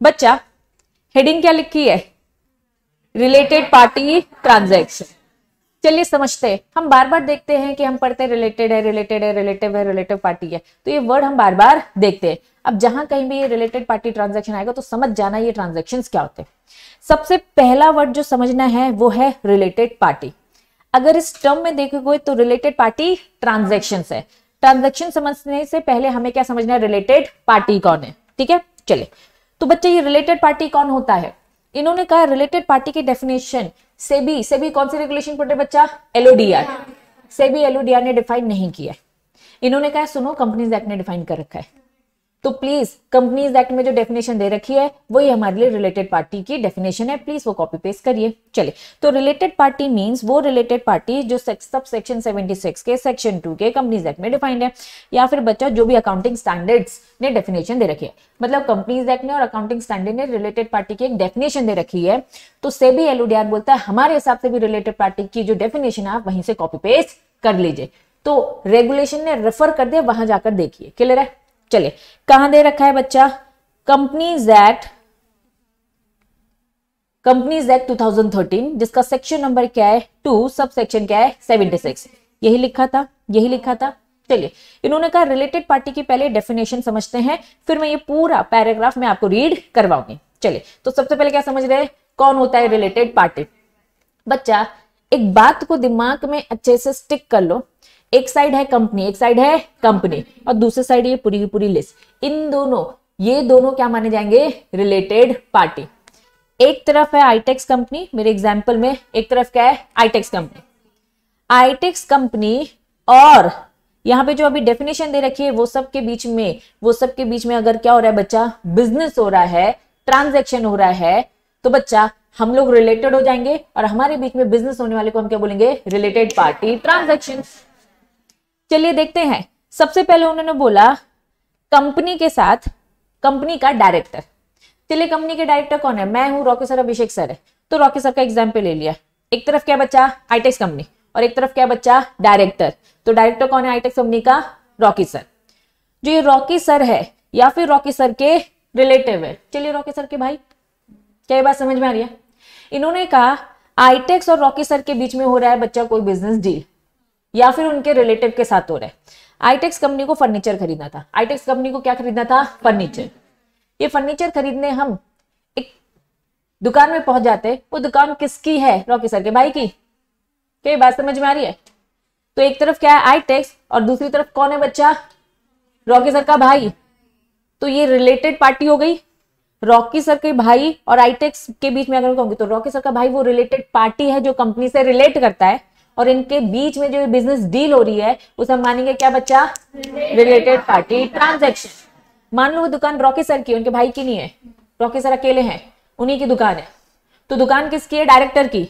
बच्चा हेडिंग क्या लिखी है? Related party transaction. चलिए समझते हैं। हम बार बार देखते हैं कि हम पढ़ते हैं रिलेटेड है, रिलेटेड है, रिलेटिव है, रिलेटिव पार्टी है, तो ये वर्ड हम बार बार देखते हैं। अब जहां कहीं भी ये रिलेटेड पार्टी ट्रांजैक्शन आएगा तो समझ जाना ये ट्रांजैक्शंस क्या होते हैं। सबसे पहला वर्ड जो समझना है वो है रिलेटेड पार्टी। अगर इस टर्म में देखोगे तो रिलेटेड पार्टी ट्रांजैक्शंस है। ट्रांजैक्शन समझने से पहले हमें क्या समझना है? रिलेटेड पार्टी कौन है। ठीक है, चलिए। तो बच्चे ये रिलेटेड पार्टी कौन होता है? इन्होंने कहा रिलेटेड पार्टी की डेफिनेशन सेबी कौन सी रेगुलेशन पढ़ रहे बच्चा? एलओडीआर। सेबी एलओडीआर ने डिफाइन नहीं किया है। इन्होंने कहा सुनो कंपनीज एक्ट ने डिफाइन कर रखा है, तो प्लीज कंपनीज एक्ट में जो डेफिनेशन दे रखी है वही हमारे लिए रिलेटेड पार्टी की डेफिनेशन है। प्लीज वो कॉपी पेस्ट करिए। चलिए, तो रिलेटेड पार्टी मींस वो रिलेटेड पार्टी जो सब सेक्शन 76 के सेक्शन 2 के कंपनीज एक्ट में डिफाइंड है, या फिर बच्चा जो भी अकाउंटिंग स्टैंडर्ड्स ने डेफिनेशन दे रखी है। मतलब कंपनीज एक्ट ने और अकाउंटिंग स्टैंडर्ड ने रिलेटेड पार्टी की एक डेफिनेशन दे रखी है, तो सेबी एलओडीआर बोलता है हमारे हिसाब से भी रिलेटेड पार्टी की जो डेफिनेशन है आप वहीं से कॉपी पेस्ट कर लीजिए। तो रेगुलेशन ने रेफर कर दिया, वहां जाकर देखिए। क्लियर है? चलिए, कहां दे रखा है बच्चा? कंपनीज एक्ट 2013, जिसका सेक्शन नंबर क्या है? 2, सब सेक्शन क्या है? 76। यही लिखा था, यही लिखा था। चलिए, इन्होंने कहा रिलेटेड पार्टी की पहले डेफिनेशन समझते हैं, फिर मैं ये पूरा पैराग्राफ में आपको रीड करवाऊंगी। चलिए, तो सबसे पहले क्या समझ रहे हैं? कौन होता है रिलेटेड पार्टी? बच्चा एक बात को दिमाग में अच्छे से स्टिक कर लो। एक साइड है कंपनी, एक साइड है कंपनी, और दूसरी साइड ये पूरी की पूरी लिस्ट। इन दोनों, ये दोनों क्या माने जाएंगे? Related party. एक तरफ है आईटेक्स कंपनी, मेरे एग्जांपल में एक तरफ क्या है? ITX company. आईटेक्स कंपनी और यहां पे जो अभी डेफिनेशन दे रखी है वो सब के बीच में अगर क्या हो रहा है बच्चा? बिजनेस हो रहा है, ट्रांजैक्शन हो रहा है, तो बच्चा हम लोग रिलेटेड हो जाएंगे, और हमारे बीच में बिजनेस होने वाले को हम क्या बोलेंगे? Related party transaction. चलिए देखते हैं। सबसे पहले उन्होंने बोला कंपनी के साथ कंपनी का डायरेक्टर। चलिए, कंपनी के डायरेक्टर कौन है? मैं हूं, रॉकी सर, अभिषेक सर है। तो रॉकी सर का एग्जाम्पल ले लिया। एक तरफ क्या बच्चा? आईटेक्स कंपनी, और एक तरफ क्या बच्चा? डायरेक्टर। तो डायरेक्टर कौन है आईटेक्स कंपनी का? Rocky sir. जो ये रॉकी सर है या फिर रॉकी सर के रिलेटिव है, चलिए रॉकी सर के भाई। क्या ये बात समझ में आ रही है? इन्होंने कहा आईटेक्स और रॉकी सर के बीच में हो रहा है बच्चा कोई बिजनेस डील, या फिर उनके रिलेटिव के साथ हो रहा है। आईटेक्स कंपनी को फर्नीचर खरीदना था। आईटेक्स कंपनी को क्या खरीदना था? फर्नीचर। ये फर्नीचर खरीदने हम एक दुकान में पहुंच जाते। वो दुकान किसकी है? रॉकी सर के भाई की। क्या बात समझ में आ रही है? तो एक तरफ क्या है? आईटेक्स, और दूसरी तरफ कौन है बच्चा? रॉकी सर का भाई। तो ये रिलेटेड पार्टी हो गई। रॉकी सर के भाई और आईटेक्स के बीच में अगर कहूंगी तो रॉकी सर का भाई वो रिलेटेड पार्टी है जो कंपनी से रिलेट करता है, और इनके बीच में जो बिजनेस डील हो रही है उसे हम मानेंगे क्या बच्चा? Related party transaction. मान लो वो दुकान रॉकी सर की, उनके भाई की नहीं है, रॉकी सर अकेले हैं, उन्हीं की दुकान है। तो दुकान किसकी है? डायरेक्टर की।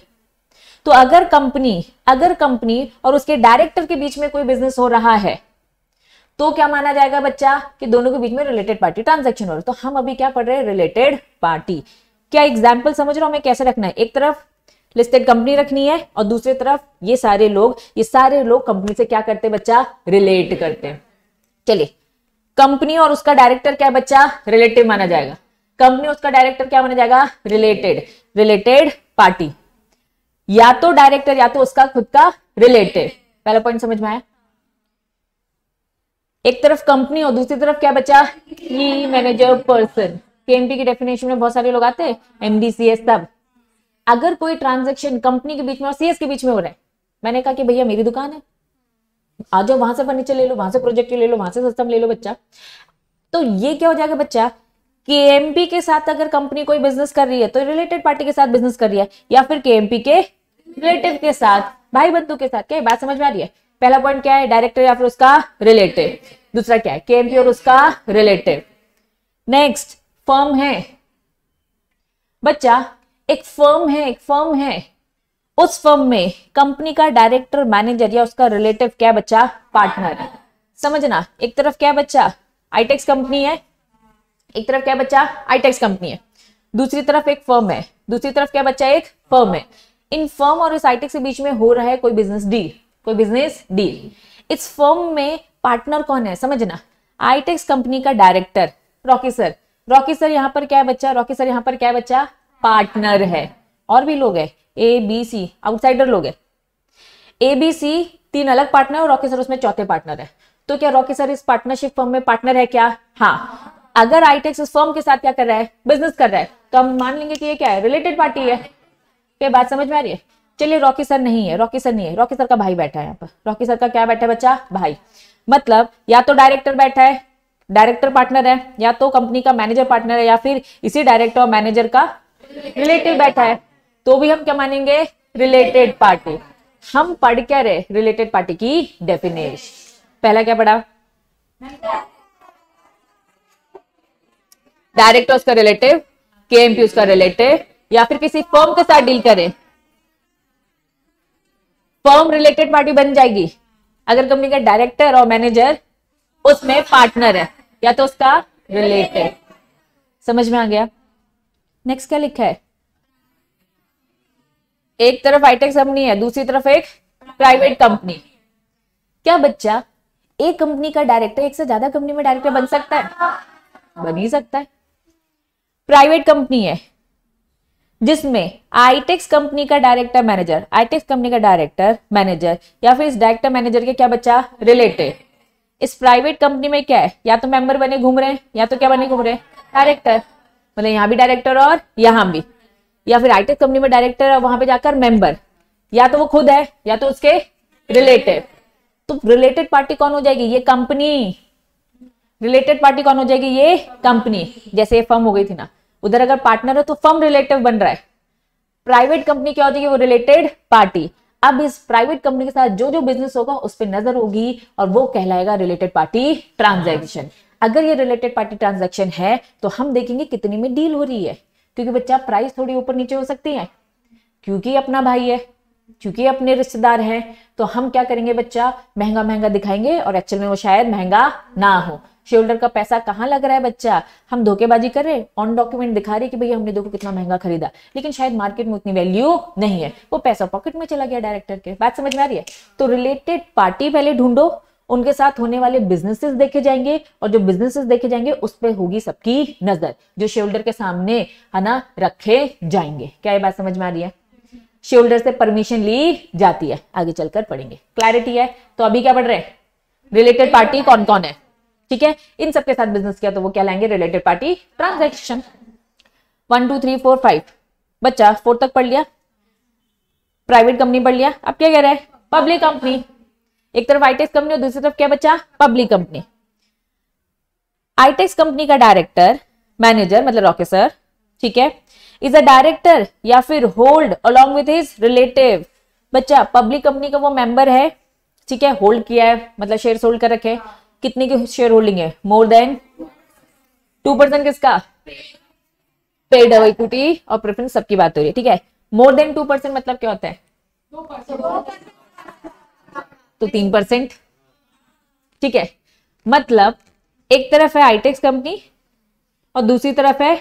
तो अगर कंपनी और उसके डायरेक्टर के बीच में कोई बिजनेस हो रहा है तो क्या माना जाएगा बच्चा? कि दोनों के बीच में रिलेटेड पार्टी ट्रांजैक्शन हो रहा है। तो हम अभी क्या पढ़ रहे हैं? Related party. क्या एग्जाम्पल समझ रहा हूं मैं कैसे रखना है? एक तरफ लिस्टेड कंपनी रखनी है, और दूसरी तरफ ये सारे लोग कंपनी से क्या करते हैं बच्चा? रिलेट करते हैं। चलिए, कंपनी और उसका डायरेक्टर क्या बच्चा? रिलेटिव माना जाएगा। कंपनी उसका डायरेक्टर क्या माना जाएगा? Related party. या तो डायरेक्टर या तो उसका खुद का रिलेटिव। पहला पॉइंट समझ में आया? एक तरफ कंपनी और दूसरी तरफ क्या बच्चा? की मैनेजर पर्सन। केएमपी की डेफिनेशन में बहुत सारे लोग आते हैं, एमडी, सीएस सब। अगर कोई ट्रांजैक्शन कंपनी के बीच में और सीएस के बीच में हो रहा है, मैंने कहा कि भैया मेरी दुकान है, आ जाओ वहां से फर्नीचर ले लो, वहां से प्रोजेक्ट ले लो, वहां से सिस्टम ले लो बच्चा। तो ये क्या हो जाएगा बच्चा? केएमपी के साथ अगर कंपनी कोई बिजनेस कर रही है तो रिलेटेड पार्टी के साथ बिजनेस कर रही है, या फिर केएमपी के रिलेटिव के साथ, भाई बंधु के साथ। क्या बात समझ में आ रही है? पहला पॉइंट क्या है? डायरेक्टर या फिर उसका रिलेटिव। दूसरा क्या है? केएमपी और उसका रिलेटिव। नेक्स्ट, फर्म है बच्चा। एक फर्म है, उस फर्म में कंपनी का डायरेक्टर, मैनेजर या उसका रिलेटिव क्या बच्चा? पार्टनर। समझना, एक तरफ क्या बच्चा? आईटेक्स कंपनी है, एक तरफ क्या बच्चा? आईटेक्स कंपनी है, दूसरी तरफ एक फर्म है, दूसरी तरफ क्या बच्चा? एक फर्म है। इन फर्म और इस आईटेक्स के बीच में हो रहा है कोई बिजनेस डील। इस फर्म में पार्टनर कौन है? समझना, आईटेक्स कंपनी का डायरेक्टर रॉकी रॉकी सर यहाँ पर क्या है बच्चा, रॉकी सर यहाँ पर क्या है बच्चा, पार्टनर है। और भी लोग है, ए बी सी आउटसाइडर लोग है। ए बी सी 3 अलग पार्टनर और रॉकी सर उसमें चौथे पार्टनर है। तो क्या रॉकी सर इस पार्टनरशिप फर्म में पार्टनर है क्या? हाँ। अगर आईटेक्स इस फर्म के साथ क्या कर रहा है, बिजनेस कर रहा है, तो हम मान लेंगे कि ये क्या है, रिलेटेड पार्टी है। क्या बात समझ में आ रही है? चलिए रॉकी सर नहीं है, रॉकी सर नहीं है, रॉकी सर का भाई बैठा है यहाँ पर। रॉकी सर का क्या बैठा है बच्चा, भाई। मतलब या तो डायरेक्टर बैठा है, डायरेक्टर पार्टनर है, या तो कंपनी का मैनेजर पार्टनर है, या फिर इसी डायरेक्टर और मैनेजर का रिलेटिव बैठा है, तो भी हम क्या मानेंगे, रिलेटेड पार्टी। हम पढ़ क्या रहे, रिलेटेड पार्टी की डेफिनेशन। पहला क्या पढ़ा, डायरेक्टर उसका रिलेटिव, केएमपी उसका रिलेटिव, या फिर किसी फर्म के साथ डील करे, फर्म रिलेटेड पार्टी बन जाएगी अगर कंपनी का डायरेक्टर और मैनेजर उसमें पार्टनर है या तो उसका रिलेटिव। समझ में आ गया? नेक्स्ट क्या लिखा है, एक तरफ आईटेक्स कंपनी है, दूसरी तरफ एक प्राइवेट कंपनी। क्या बच्चा एक कंपनी का डायरेक्टर एक से ज्यादा कंपनी में डायरेक्टर बन सकता है? बन ही सकता है। प्राइवेट कंपनी है जिसमें आईटेक्स कंपनी का डायरेक्टर मैनेजर, आईटेक्स कंपनी का डायरेक्टर मैनेजर या फिर इस डायरेक्टर मैनेजर के क्या बच्चा, रिलेटिव। इस प्राइवेट कंपनी में क्या है, या तो मेंबर बने घूम रहे हैं, या तो क्या बने घूम रहे हैं, डायरेक्टर। मतलब यहां भी डायरेक्टर और यहां भी, या फिर आईटेक्स कंपनी में डायरेक्टर और वहां पे जाकर मेंबर, या तो वो खुद है या तो उसके रिलेटिव। तो रिलेटेड पार्टी कौन हो जाएगी, ये कंपनी। रिलेटेड पार्टी कौन हो जाएगी, ये कंपनी। जैसे ये फर्म हो गई थी ना, उधर अगर पार्टनर है तो फर्म रिलेटिव बन रहा है, प्राइवेट कंपनी क्या हो जाएगी, वो रिलेटेड पार्टी। अब इस प्राइवेट कंपनी के साथ जो जो बिजनेस होगा उस पर नजर होगी और वो कहलाएगा रिलेटेड पार्टी ट्रांजैक्शन। अगर ये रिलेटेड पार्टी ट्रांजैक्शन है तो हम देखेंगे कितने में डील हो रही है, क्योंकि बच्चा प्राइस थोड़ी ऊपर नीचे हो सकती है, क्योंकि अपना भाई है, क्योंकि अपने रिश्तेदार हैं, तो हम क्या करेंगे बच्चा, महंगा महंगा दिखाएंगे और एक्चुअल में वो शायद महंगा ना हो। शेयर का पैसा कहाँ लग रहा है बच्चा, हम धोखेबाजी कर रहे हैं, ऑन डॉक्यूमेंट दिखा रहे कि भैया हमने देखो कितना महंगा खरीदा, लेकिन शायद मार्केट में उतनी वैल्यू नहीं है, वो पैसा पॉकेट में चला गया डायरेक्टर के। बात समझ में आ रही है? तो रिलेटेड पार्टी पहले ढूंढो, उनके साथ होने वाले बिजनेसेस देखे जाएंगे और जो बिजनेसेस देखे जाएंगे उस पर होगी सबकी नजर, जो शेयर के सामने है ना रखे जाएंगे। क्या ये बात समझ में आ रही है? शेयर से परमिशन ली जाती है, आगे चलकर पढ़ेंगे। क्लैरिटी है? तो अभी क्या पढ़ रहे हैं, रिलेटेड पार्टी कौन कौन है, ठीक है। इन सबके साथ बिजनेस किया तो वो क्या लाएंगे, रिलेटेड पार्टी ट्रांजैक्शन। 1 2 3 4 5 बच्चा 4 तक पढ़ लिया, प्राइवेट कंपनी पढ़ लिया। अब क्या कह रहा है, पब्लिक कंपनी। एक तरफ आईटेक्स कंपनी और दूसरी तरफ क्या बच्चा, पब्लिक कंपनी। आईटेक्स कंपनी का डायरेक्टर मैनेजर मतलब रॉकी सर, ठीक है, इज अ डायरेक्टर या फिर hold along with his relative. बच्चा पब्लिक कंपनी का वो मेंबर है, ठीक है, होल्ड किया है मतलब शेयर होल्ड कर रखे। कितने की शेयर होल्डिंग है, मोर देन 2%। किसका, पेड इक्विटी और प्रेफरेंस सबकी बात हो रही है, ठीक है। मोर देन 2% मतलब क्या होता है, तो 3%, ठीक है। मतलब एक तरफ है आईटेक्स कंपनी और दूसरी तरफ है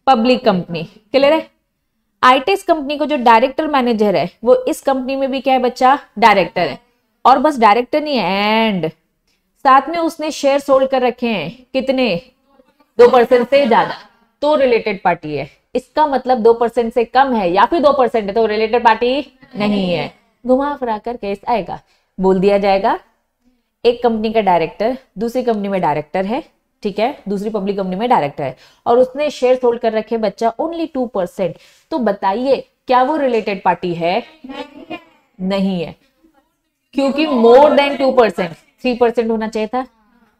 पब्लिक कंपनी। क्लियर है? आईटेक्स कंपनी को जो डायरेक्टर मैनेजर है वो इस कंपनी में भी क्या है बच्चा, डायरेक्टर है। और बस डायरेक्टर नहीं है, एंड साथ में उसने शेयर होल्ड कर रखे हैं, कितने, 2% से ज्यादा, तो रिलेटेड पार्टी है। इसका मतलब 2% से कम है या फिर 2% है तो रिलेटेड पार्टी नहीं है। घुमा फिरा कर केस आएगा, बोल दिया जाएगा एक कंपनी का डायरेक्टर दूसरी कंपनी में डायरेक्टर है, ठीक है, दूसरी पब्लिक कंपनी में डायरेक्टर है और उसने शेयर होल्ड कर रखे बच्चा ओनली 2%। तो बताइए क्या वो रिलेटेड पार्टी है? नहीं है, क्योंकि मोर देन 2%, 3% होना चाहिए था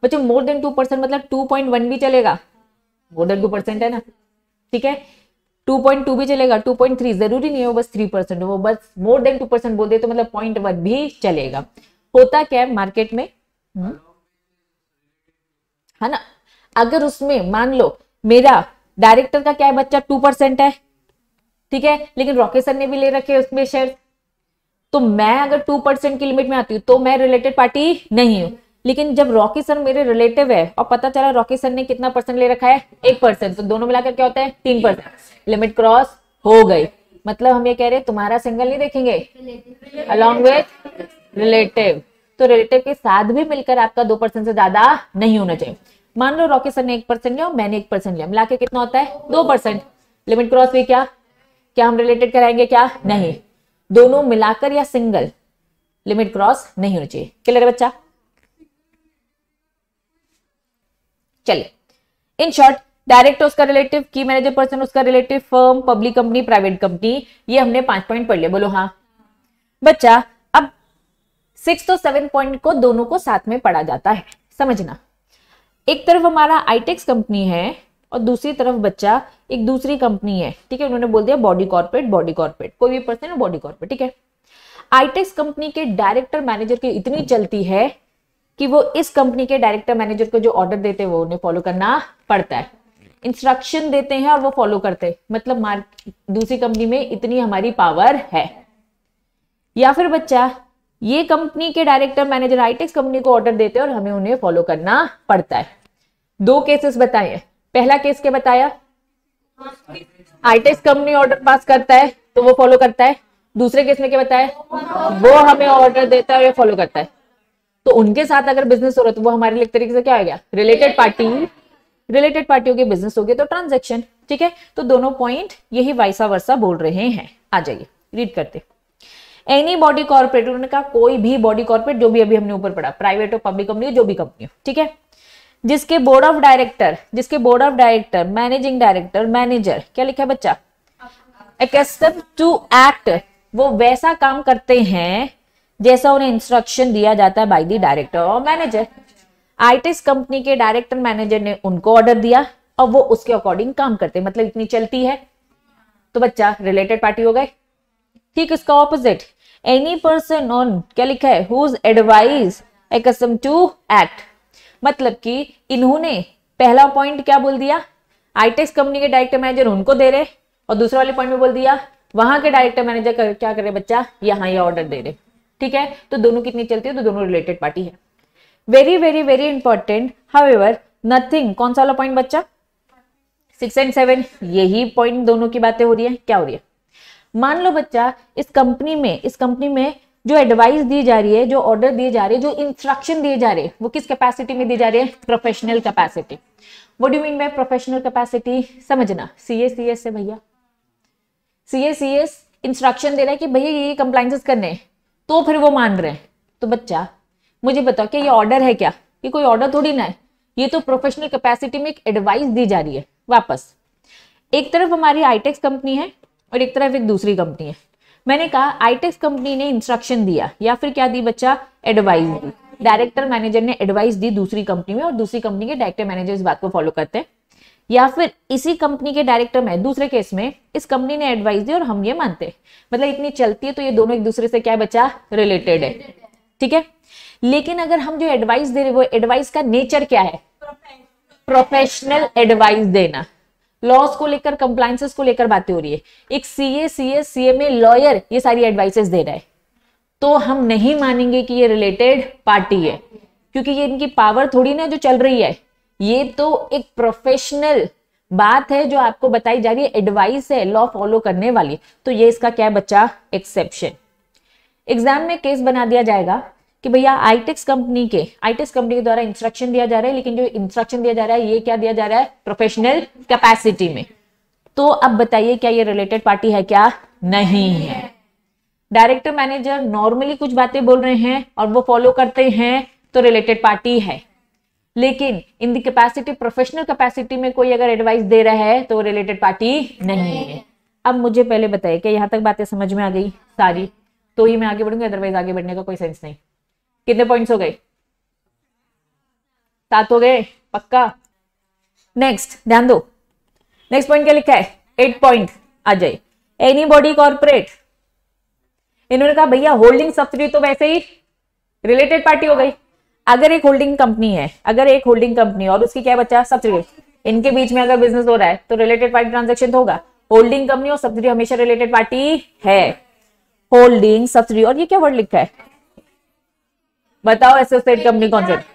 बच्चों। मोर देन 2% मतलब 2.1 भी चलेगा, मोर देन 2% है ना, ठीक है। 2.2 भी चलेगा, 2.3 जरूरी नहीं है वो बस 3% हो, वो बस मोर देन 2% बोल दे तो मतलब 0.1 भी चलेगा। होता क्या है मार्केट में, है ना, अगर उसमें मान लो मेरा डायरेक्टर का क्या है बच्चा 2% है, ठीक है, लेकिन रॉकी सर ने भी ले रखे उसमें शेयर, तो मैं अगर 2% की लिमिट में आती हूँ तो मैं रिलेटेड पार्टी नहीं हूँ। लेकिन जब रॉकी सर मेरे रिलेटिव है और पता चला रॉकी सर ने कितना परसेंट ले रखा है, 1%, तो दोनों मिलाकर क्या होता है 3%, लिमिट क्रॉस हो गई। मतलब हम ये कह रहे हैं तुम्हारा सिंगल नहीं देखेंगे, अलॉन्ग विथ रिलेटिव, तो रिलेटिव के साथ भी मिलकर आपका 2% से ज्यादा नहीं होना चाहिए। मान लो रॉकी सर ने 1% लिया और मैंने 1% लिया, मिला के कितना होता है 2%। लिमिट क्रॉस हुई क्या? क्या हम रिलेटेड कराएंगे? क्या नहीं, दोनों मिलाकर या सिंगल, लिमिट क्रॉस नहीं होनी चाहिए। क्लियर है बच्चा? चलिए, इन शॉर्ट डायरेक्टर उसका रिलेटिव, की मैनेजर पर्सन उसका relative, firm, public company, private company, ये हमने 5 पॉइंट पढ़ लिया। बोलो हाँ बच्चा। अब 6 तो 7 पॉइंट को दोनों को साथ में पढ़ा जाता है, समझना। एक तरफ हमारा आईटेक्स कंपनी है और दूसरी तरफ बच्चा एक दूसरी कंपनी है, ठीक है। उन्होंने बोल दिया बॉडी कॉर्पोरेट, कोई भी पर्सन है बॉडी कॉर्पोरेट, ठीक है। आईटेक्स कंपनी के डायरेक्टर मैनेजर की इतनी चलती है कि वो इस कंपनी के डायरेक्टर मैनेजर को जो ऑर्डर देते हैं वो उन्हें फॉलो करना पड़ता है। इंस्ट्रक्शन देते हैं और वो फॉलो करते हैं, मतलब दूसरी कंपनी में इतनी हमारी पावर है। या फिर बच्चा ये कंपनी के डायरेक्टर मैनेजर आईटेक्स कंपनी को ऑर्डर देते हैं और हमें उन्हें फॉलो करना पड़ता है। 2 केसेस बताए। पहला केस क्या बताया? आईटेक्स कंपनी ऑर्डर पास करता है तो वो फॉलो करता है। दूसरे केस में क्या बताया? वो हमें ऑर्डर देता है और ये फॉलो करता है। तो उनके साथ अगर बिजनेस हो रहा है तो वो हमारे लिए एक तरीके से क्या हो गया? Related party. रिलेटेड पार्टियों के बिजनेस हो गए तो ट्रांजैक्शन, ठीक है। तो दोनों पॉइंट यही वाइसा वर्सा बोल रहे हैं। आ जाइए रीड करते। एनी बॉडी कॉर्पोरेट, उन्होंने कहा कोई भी बॉडी कॉर्पोरेट, जो भी अभी हमने ऊपर पढ़ा, प्राइवेट हो पब्लिक कंपनी हो, जो भी कंपनी हो, ठीक है, जिसके board of director, managing director, manager, क्या लिखा है बच्चा? एक्स्टम टू एक्ट, वो वैसा काम करते हैं जैसा उन्हें इंस्ट्रक्शन दिया जाता है बाय द डायरेक्टर और मैनेजर। आईटेक्स कंपनी के डायरेक्टर मैनेजर ने उनको ऑर्डर दिया और वो उसके अकॉर्डिंग काम करते हैं, मतलब इतनी चलती है। तो बच्चा रिलेटेड पार्टी हो गए। ठीक, इसका ऑपोजिट, एनी पर्सन ऑन, क्या लिखा है? हुज एडवाइस एक्स्टम टू एक्ट, मतलब कि इन्होंने पहला पॉइंट क्या बोल दिया? आईटेक्स कंपनी के डायरेक्टर मैनेजर उनको दे रहे, और दूसरे वाले पॉइंट में बोल दिया वहां के डायरेक्टर मैनेजर क्या करे बच्चा? यहाँ ये ऑर्डर दे रहे, ठीक है। तो दोनों कितनी चलती है? तो दोनों रिलेटेड पार्टी है। Very very very important, however nothing, कौन सा वाला पॉइंट बच्चा? 6 और 7, यही पॉइंट दोनों की बातें हो रही है। क्या हो रही है? मान लो बच्चा इस कंपनी में जो एडवाइस दी जा रही है, जो ऑर्डर दिए जा रहे हैं, जो इंस्ट्रक्शन दिए जा रहे हैं, वो किस कैपेसिटी में दी जा रही है? Professional capacity. What do you mean by professional capacity? समझना, सीएस से भैया, सीएस इंस्ट्रक्शन दे रहा है कि भैया ये कंप्लायंसेस करने हैं, तो फिर वो मान रहे हैं। तो बच्चा मुझे बताओ क्या ये ऑर्डर है? क्या ये कोई ऑर्डर थोड़ी ना है, ये तो प्रोफेशनल कैपेसिटी में एक एडवाइस दी जा रही है। वापस, एक तरफ हमारी आईटेक्स कंपनी है और एक तरफ एक दूसरी कंपनी है। मैंने कहा आईटेक्स कंपनी ने इंस्ट्रक्शन दिया या फिर क्या दी बच्चा? एडवाइस दी। डायरेक्टर मैनेजर ने एडवाइस दी दूसरी कंपनी में और दूसरी कंपनी के डायरेक्टर मैनेजर इस बात को फॉलो करते हैं। या फिर इसी कंपनी के डायरेक्टर में, दूसरे केस में इस कंपनी ने एडवाइस दी और हम ये मानते हैं, मतलब इतनी चलती है तो ये दोनों एक दूसरे से क्या बच्चा? रिलेटेड है, ठीक है। लेकिन अगर हम जो एडवाइस दे रहे वो एडवाइस का नेचर क्या है? प्रोफेशनल एडवाइस देना, लॉस को लेकर, कंप्लायंसेस को लेकर बातें हो रही है। एक सीए लॉयर ये सारी एडवाइसेस दे रहा है, तो हम नहीं मानेंगे कि ये रिलेटेड पार्टी है, क्योंकि ये इनकी पावर थोड़ी ना जो चल रही है, ये तो एक प्रोफेशनल बात है जो आपको बताई जा रही है, एडवाइस है लॉ फॉलो करने वाली। तो ये इसका क्या है बच्चा? एक्सेप्शन। एग्जाम में केस बना दिया जाएगा कि भैया आईटेक्स कंपनी के द्वारा इंस्ट्रक्शन दिया जा रहा है, लेकिन जो इंस्ट्रक्शन दिया जा रहा है ये क्या दिया जा रहा है? प्रोफेशनल कैपेसिटी में। तो अब बताइए क्या ये रिलेटेड पार्टी है? क्या नहीं है। डायरेक्टर मैनेजर नॉर्मली कुछ बातें बोल रहे हैं और वो फॉलो करते हैं तो रिलेटेड पार्टी है, लेकिन इन दी कैपेसिटी, प्रोफेशनल कैपेसिटी में कोई अगर एडवाइस दे रहा है तो रिलेटेड पार्टी नहीं है। अब मुझे पहले बताइए क्या यहां तक बातें समझ में आ गई सारी? तो ही मैं आगे बढ़ूंगी, अदरवाइज आगे बढ़ने का कोई सेंस नहीं। कितने पॉइंट्स हो गए? 7 हो गए, पक्का। नेक्स्ट ध्यान दो, नेक्स्ट पॉइंट क्या लिखा है? 8 पॉइंट आ जाए। एनी बॉडी कॉर्पोरेट, इन्होंने कहा भैया होल्डिंग सब्सिडी तो वैसे ही रिलेटेड पार्टी हो गई। अगर एक होल्डिंग कंपनी और उसकी क्या बचा? सब्सिडी, इनके बीच में अगर बिजनेस हो रहा है तो रिलेटेड पार्टी ट्रांजैक्शन तो होगा। होल्डिंग कंपनी और सब्सिडी हमेशा रिलेटेड पार्टी है। होल्डिंग, सब्सिडी, और ये क्या वर्ड लिखा है बताओ? Associate company concept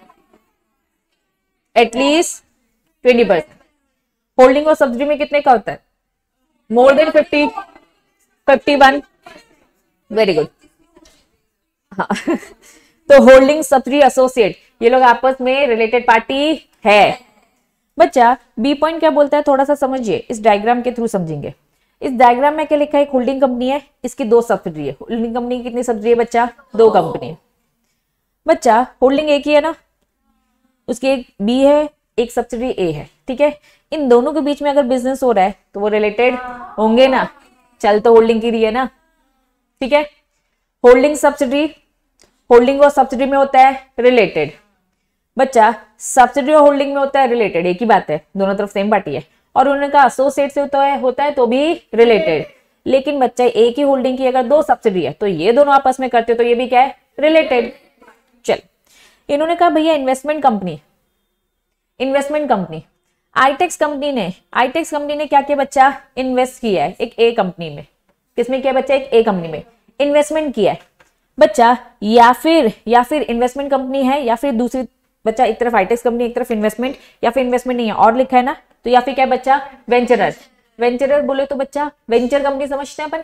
at least 20%। Holding और सब्सिडी में कितने का होता है? More than 50, 51। Very good. हाँ तो होल्डिंग, सब्सिडी, एसोसिएट, ये लोग आपस में रिलेटेड पार्टी है। बच्चा बी पॉइंट क्या बोलता है, थोड़ा सा समझिए, इस डायग्राम के थ्रू समझेंगे। इस डायग्राम में क्या लिखा है, एक होल्डिंग कंपनी है, इसकी 2 सब्सिडरी है। होल्डिंग कंपनी की कितनी सब्सिडरी है बच्चा, 2 कंपनी है। बच्चा होल्डिंग एक ही है ना, उसकी एक बी है, एक सब्सिडरी ए है, ठीक है। इन दोनों के बीच में अगर बिजनेस हो रहा है तो वो रिलेटेड होंगे ना, चल तो होल्डिंग की रही है ना, ठीक है। होल्डिंग सब्सिडरी, होल्डिंग और सब्सिडरी में होता है रिलेटेड। बच्चा सब्सिडरी और होल्डिंग में होता है रिलेटेड, एक ही बात है, दोनों तरफ सेम पार्टी है। और उन्होंने कहा एसोसिएट से होता है तो भी रिलेटेड। लेकिन बच्चा एक ही होल्डिंग की अगर 2 सब्सिडरी है तो ये दोनों आपस में करते तो ये भी क्या है, रिलेटेड। चल, इन्होंने कहा भैया investment company, investment company ITX company ने क्या किया बच्चा, इन्वेस्ट किया है एक ए कंपनी में। किसमें किया बच्चा, एक ए कंपनी में इन्वेस्टमेंट किया है बच्चा। या फिर इन्वेस्टमेंट कंपनी है, या फिर दूसरी बच्चा एक तरफ आईटेक्स कंपनी एक तरफ इन्वेस्टमेंट, या फिर इन्वेस्टमेंट नहीं है और लिखा है ना, तो या फिर क्या है बच्चा, वेंचरर। वेंचरर बोले तो बच्चा वेंचर कंपनी समझते हैं अपन।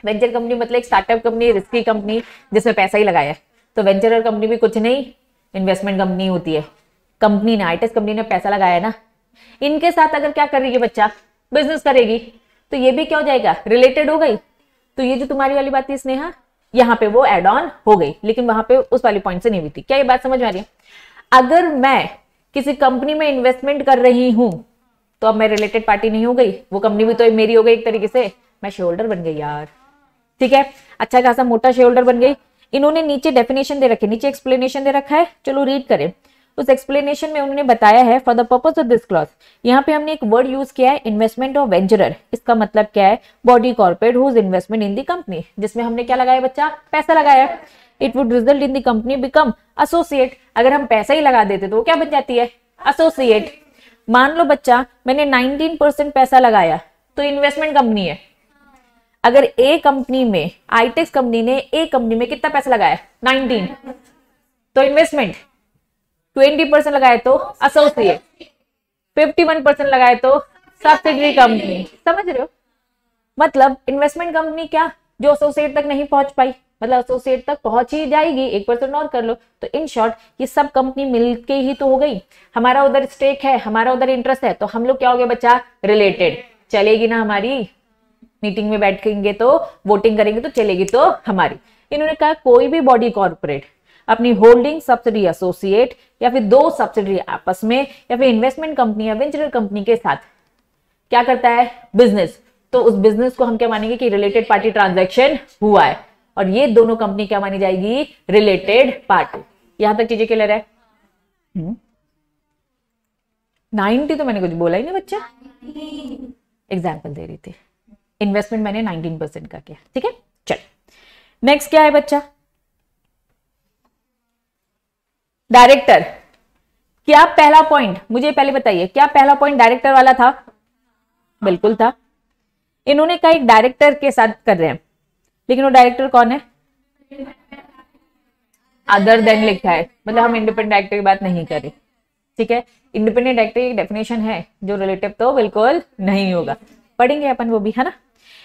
वेंचर कंपनी मतलब एक स्टार्टअप कंपनी, रिस्की कंपनी जिसमें पैसा ही लगाया है। तो वेंचरर कंपनी भी कुछ नहीं, इन्वेस्टमेंट कंपनी होती है। कंपनी ने, आईटेक्स कंपनी ने पैसा लगाया ना, इनके साथ अगर क्या करेगी बच्चा, बिजनेस करेगी, तो ये भी क्या हो जाएगा, रिलेटेड हो गई। तो ये जो तुम्हारी वाली बात थी स्नेहा, यहाँ पे वो एड ऑन हो गई, लेकिन वहां पे उस वाली पॉइंट से नहीं हुई थी। क्या ये बात समझ में आ रही है? अगर मैं किसी कंपनी में इन्वेस्टमेंट कर रही हूं तो अब मैं रिलेटेड पार्टी नहीं हो गई, वो कंपनी भी तो मेरी हो गई एक तरीके से, मैं शेयर होल्डर बन गई यार, ठीक है। अच्छा खासा मोटा शेयर होल्डर बन गई। इन्होंने नीचे डेफिनेशन दे रखी है, नीचे एक्सप्लेनेशन दे रखा है, चलो रीड करें। उस एक्सप्लेनेशन में उन्होंने बताया है, for the purpose of this clause, यहाँ पे हमने एक वर्ड यूज किया है इन्वेस्टमेंट ऑफ वेंचरर। इसका मतलब क्या है, body corporate whose investment in the company, जिसमें हमने क्या लगाया बच्चा, पैसा लगाया। It would result in the company become associate. अगर हम पैसा ही लगा देते तो वो क्या बन जाती है, एसोसिएट। मान लो बच्चा मैंने 19% पैसा लगाया तो इन्वेस्टमेंट कंपनी है। अगर ए कंपनी में, आईटेक्स कंपनी ने ए कंपनी में कितना पैसा लगाया, 19, तो इन्वेस्टमेंट। 20% लगाए तो एसोसिएट, 51% लगाए तो सब्सिडरी कंपनी। समझ रहे हो? मतलब इन्वेस्टमेंट कंपनी क्या, जो एसोसिएट तक नहीं पहुंच पाई, मतलब एसोसिएट तक पहुंच ही जाएगी, 1% और कर लो। तो इन शॉर्ट ये सब कंपनी मिलके ही तो हो गई। हमारा उधर स्टेक है, हमारा उधर इंटरेस्ट है, तो हम लोग क्या हो गए बच्चा, रिलेटेड। चलेगी ना हमारी, मीटिंग में बैठेंगे तो वोटिंग करेंगे तो चलेगी तो हमारी। इन्होंने कहा कोई भी बॉडी कॉर्पोरेट अपनी होल्डिंग सब्सिडी एसोसिएट या फिर 2 सब्सिडी आपस में या फिर इन्वेस्टमेंट कंपनी या वेंचर कंपनी के साथ क्या करता है, बिजनेस, तो उस बिजनेस को हम क्या मानेंगे कि रिलेटेड पार्टी ट्रांजैक्शन हुआ है, और ये दोनों कंपनी क्या मानी जाएगी, रिलेटेड पार्टी। यहां तक चीजें क्लियर है? 90 तो मैंने कुछ बोला ही नहीं बच्चा, एग्जाम्पल दे रही थी। इन्वेस्टमेंट मैंने 19% का किया, ठीक है। चल नेक्स्ट क्या है बच्चा, डायरेक्टर। क्या पहला पॉइंट, मुझे पहले बताइए, क्या पहला पॉइंट डायरेक्टर वाला था? बिल्कुल था। इन्होंने कहा एक डायरेक्टर के साथ कर रहे हैं, लेकिन वो डायरेक्टर कौन है, अदर देन लिखा है, मतलब हम इंडिपेंडेंट डायरेक्टर की बात नहीं करें, ठीक है। इंडिपेंडेंट डायरेक्टर की डेफिनेशन है, जो रिलेटिव तो बिल्कुल नहीं होगा, पढ़ेंगे अपन वो भी, है ना।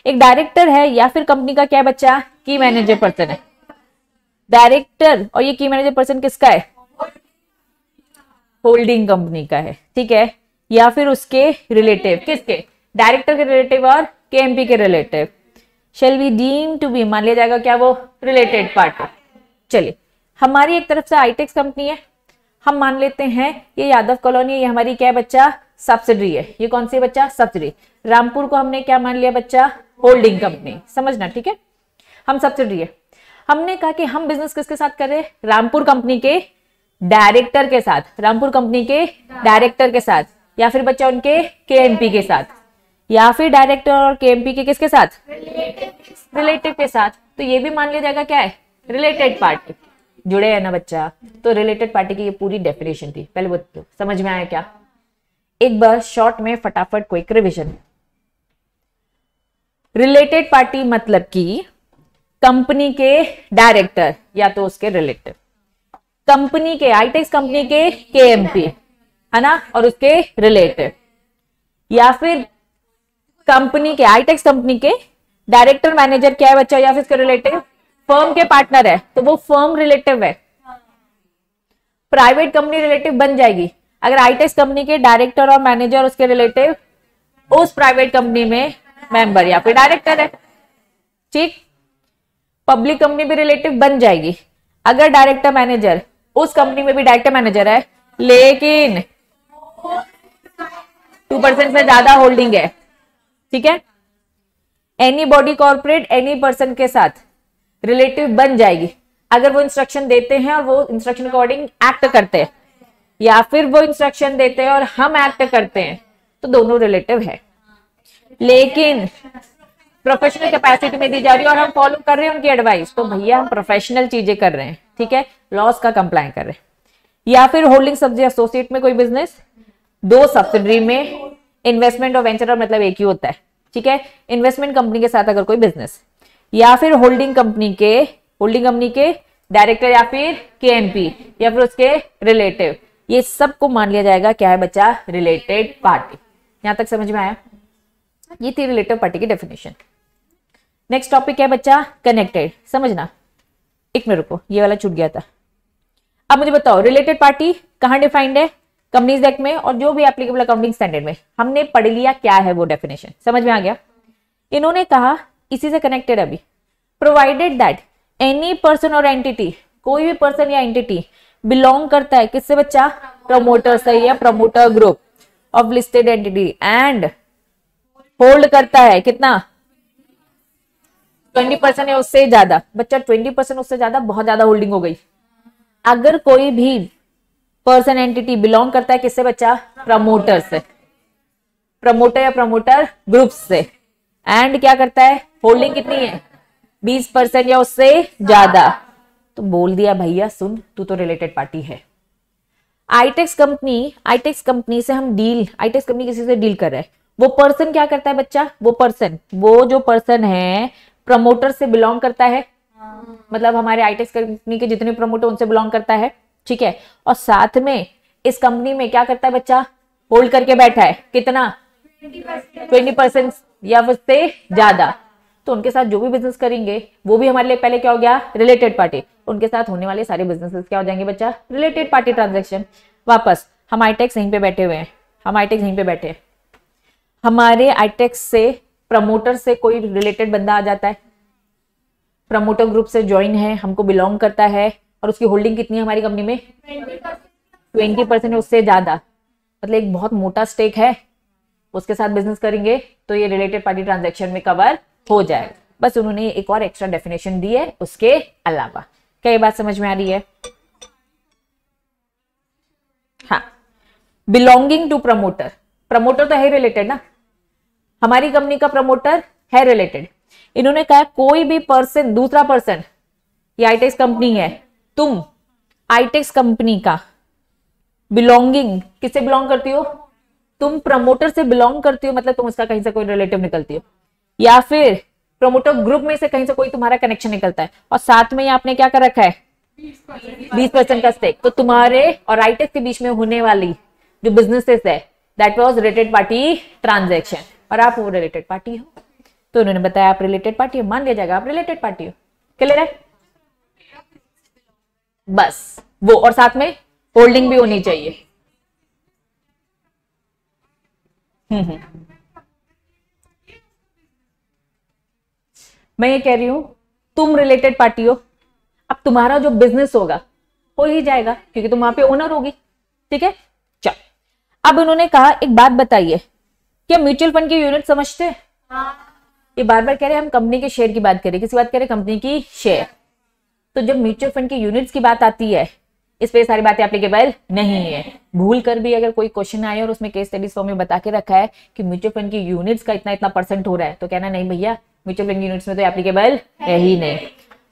एक डायरेक्टर है या फिर कंपनी का क्या बच्चा, की मैनेजर पर्सन है। डायरेक्टर और ये की मैनेजर पर्सन किसका है, होल्डिंग कंपनी का है, ठीक है। या फिर उसके रिलेटिव, किसके, डायरेक्टर के रिलेटिव और केएमपी के relative. Shall be deem to be, मान लिया जाएगा क्या, वो रिलेटेड पार्टी। चलिए, हमारी एक तरफ से आईटेक्स कंपनी है, हम मान लेते हैं ये यादव कॉलोनी, ये हमारी क्या है बच्चा, सब्सिडरी है। ये कौन सी है बच्चा, सब्सिडरी। रामपुर को हमने क्या मान लिया बच्चा, होल्डिंग कंपनी, समझना, ठीक है। हम सब्सिडरी है। हमने कहा कि हम बिजनेस किसके साथ कर रहे हैं, रामपुर कंपनी के डायरेक्टर के साथ, रामपुर कंपनी के डायरेक्टर के साथ, या फिर बच्चा उनके केएमपी के साथ, या फिर डायरेक्टर और केएमपी के किसके साथ, रिलेटिव के साथ। तो ये भी मान लिया जाएगा क्या है, रिलेटेड पार्टी। जुड़े है ना बच्चा, तो रिलेटेड पार्टी की ये पूरी डेफिनेशन थी। पहले बताओ समझ में आया क्या? एक बार शॉर्ट में फटाफट क्विक रिवीजन। रिलेटेड पार्टी मतलब कि कंपनी के डायरेक्टर या तो उसके रिलेटिव, कंपनी के, आईटेक्स कंपनी के केएमपी, है ना, और उसके रिलेटिव, या फिर कंपनी के, आईटेक्स कंपनी के डायरेक्टर मैनेजर क्या है बच्चा, या फिर उसके रिलेटिव, फर्म के पार्टनर है तो वो फर्म रिलेटिव है। प्राइवेट कंपनी रिलेटिव बन जाएगी अगर आईटेक्स कंपनी के डायरेक्टर और मैनेजर उसके रिलेटिव उस प्राइवेट कंपनी में मेंबर या फिर डायरेक्टर है, ठीक। पब्लिक कंपनी भी रिलेटिव बन जाएगी अगर डायरेक्टर मैनेजर उस कंपनी में भी डायरेक्टर मैनेजर है लेकिन 2% से ज्यादा होल्डिंग है, ठीक है। Any body corporate any person के साथ रिलेटिव बन जाएगी अगर वो इंस्ट्रक्शन देते हैं और वो इंस्ट्रक्शन अकॉर्डिंग एक्ट करते हैं, या फिर वो इंस्ट्रक्शन देते हैं और हम एक्ट करते हैं, तो दोनों रिलेटिव है। लेकिन प्रोफेशनल कैपेसिटी में दी जा रही है और हम फॉलो कर रहे हैं उनकी एडवाइस, तो भैया हम प्रोफेशनल चीजें कर रहे हैं, ठीक है, लॉस का कंप्लाई कर रहे हैं। या फिर होल्डिंग सब्सिडी एसोसिएट में कोई बिजनेस, दो सब्सिडरी में इन्वेस्टमेंट और वेंचर मतलब एक ही होता है, ठीक है। इन्वेस्टमेंट कंपनी के साथ अगर कोई बिजनेस, या फिर होल्डिंग कंपनी के डायरेक्टर या फिर केएमपी या फिर उसके रिलेटिव, ये सब को मान लिया जाएगा क्या है बच्चा, रिलेटेड पार्टी। यहां तक समझ में आया? ये थी रिलेटेड पार्टी की डेफिनेशन। नेक्स्ट टॉपिक है बच्चा कनेक्टेड। समझना, एक मिनट रुको, ये वाला छूट गया था। अब मुझे बताओ रिलेटेड पार्टी कहां डिफाइंड है? कंपनीज एक्ट में और जो भी एप्लीकेबल अकाउंटिंग स्टैंडर्ड में। हमने पढ़ लिया क्या है वो डेफिनेशन, समझ में आ गया। इन्होंने कहा इसी से कनेक्टेड अभी, प्रोवाइडेड दैट एनी पर्सन और एंटिटी, कोई भी पर्सन या एंटिटी बिलोंग करता है किससे बच्चा, प्रमोटर से या promoter group of listed entity and hold करता है कितना, 20% या उससे ज्यादा। बच्चा 20% उससे ज्यादा बहुत ज्यादा होल्डिंग हो गई। अगर कोई भी पर्सन एंटिटी बिलोंग करता है किससे बच्चा, प्रमोटर से, प्रमोटर या प्रमोटर ग्रुप से, एंड क्या करता है, होल्डिंग कितनी है, 20% या उससे ज्यादा, तो बोल दिया भैया सुन तू तो रिलेटेड पार्टी है। आईटेक्स कंपनी से हम डील, आईटेक्स कंपनी किसी से डील कर रहा है, वो पर्सन क्या करता है बच्चा, वो जो पर्सन है प्रमोटर से बिलोंग करता है, मतलब हमारे आईटेक्स कंपनी के जितने प्रमोटर उनसे बिलोंग करता है, ठीक है। और साथ में इस कंपनी में क्या करता है बच्चा, होल्ड करके बैठा है कितना, 20% या उससे ज्यादा। तो उनके साथ जो भी बिजनेस करेंगे वो भी हमारे लिए पहले क्या हो गया, रिलेटेड पार्टी। उनके साथ होने वाले सारे बिजनेसेस क्या हो जाएंगे बच्चा, रिलेटेड पार्टी ट्रांजैक्शन। वापस हम आईटेक्स यहीं पे बैठे हुए हैं, हमारे आईटेक्स से प्रमोटर से कोई रिलेटेड बंदा आ जाता है, प्रमोटर ग्रुप से ज्वाइन है, हमको बिलोंग करता है और उसकी होल्डिंग कितनी है हमारी कंपनी में, 20% उससे ज्यादा, मतलब एक बहुत मोटा स्टेक है, उसके साथ बिजनेस करेंगे तो ये रिलेटेड पार्टी ट्रांजैक्शन में कवर हो जाएगा। बस उन्होंने एक और एक्स्ट्रा डेफिनेशन दी है उसके अलावा। क्या ये बात समझ में आ रही है? हाँ, बिलोंगिंग टू प्रमोटर, प्रमोटर तो है रिलेटेड ना, हमारी कंपनी का प्रमोटर है रिलेटेड। इन्होंने कहा कोई भी पर्सन, दूसरा पर्सन, ये आईटेक्स कंपनी है, तुम आईटेक्स कंपनी का बिलोंगिंग किससे बिलोंग करती हो, तुम प्रमोटर से बिलोंग करती हो, मतलब तुम उसका कहीं से कोई रिलेटिव निकलती हो, या फिर प्रमोटर ग्रुप में से कहीं से कोई तुम्हारा कनेक्शन निकलता है, और साथ में आपने क्या कर रखा है, 20% का स्टेक, तो तुम्हारे और आईटेक्स के बीच में होने वाली जो बिजनेसेस है that was related party transaction, और आप वो रिलेटेड पार्टी हो। तो उन्होंने बताया आप रिलेटेड पार्टी हो, मान लिया जाएगा आप रिलेटेड पार्टी हो। क्लियर है? बस वो, और साथ में होल्डिंग भी होनी चाहिए। मैं ये कह रही हूं तुम रिलेटेड पार्टी हो, अब तुम्हारा जो बिजनेस होगा हो ही जाएगा क्योंकि तुम वहां पे ओनर होगी, ठीक है। चल, अब उन्होंने कहा एक बात बताइए, क्या म्यूचुअल फंड की यूनिट समझते हैं? ये बार बार कह रहे हैं हम कंपनी के शेयर की बात करें, किसी बात करें, कंपनी की शेयर। तो जब म्यूचुअल फंड की यूनिट्स की बात आती है, इस पे सारी बातें एप्लीकेबल नहीं है। भूल कर भी अगर कोई क्वेश्चन आए और उसमें केस स्टडीज फॉर्म में बता के रखा है कि म्यूचुअल फंड की यूनिट्स का इतना इतना परसेंट हो रहा है, तो कहना नहीं भैया म्यूचुअल फंड यूनिट्स में तो एप्लीकेबल है ही नहीं।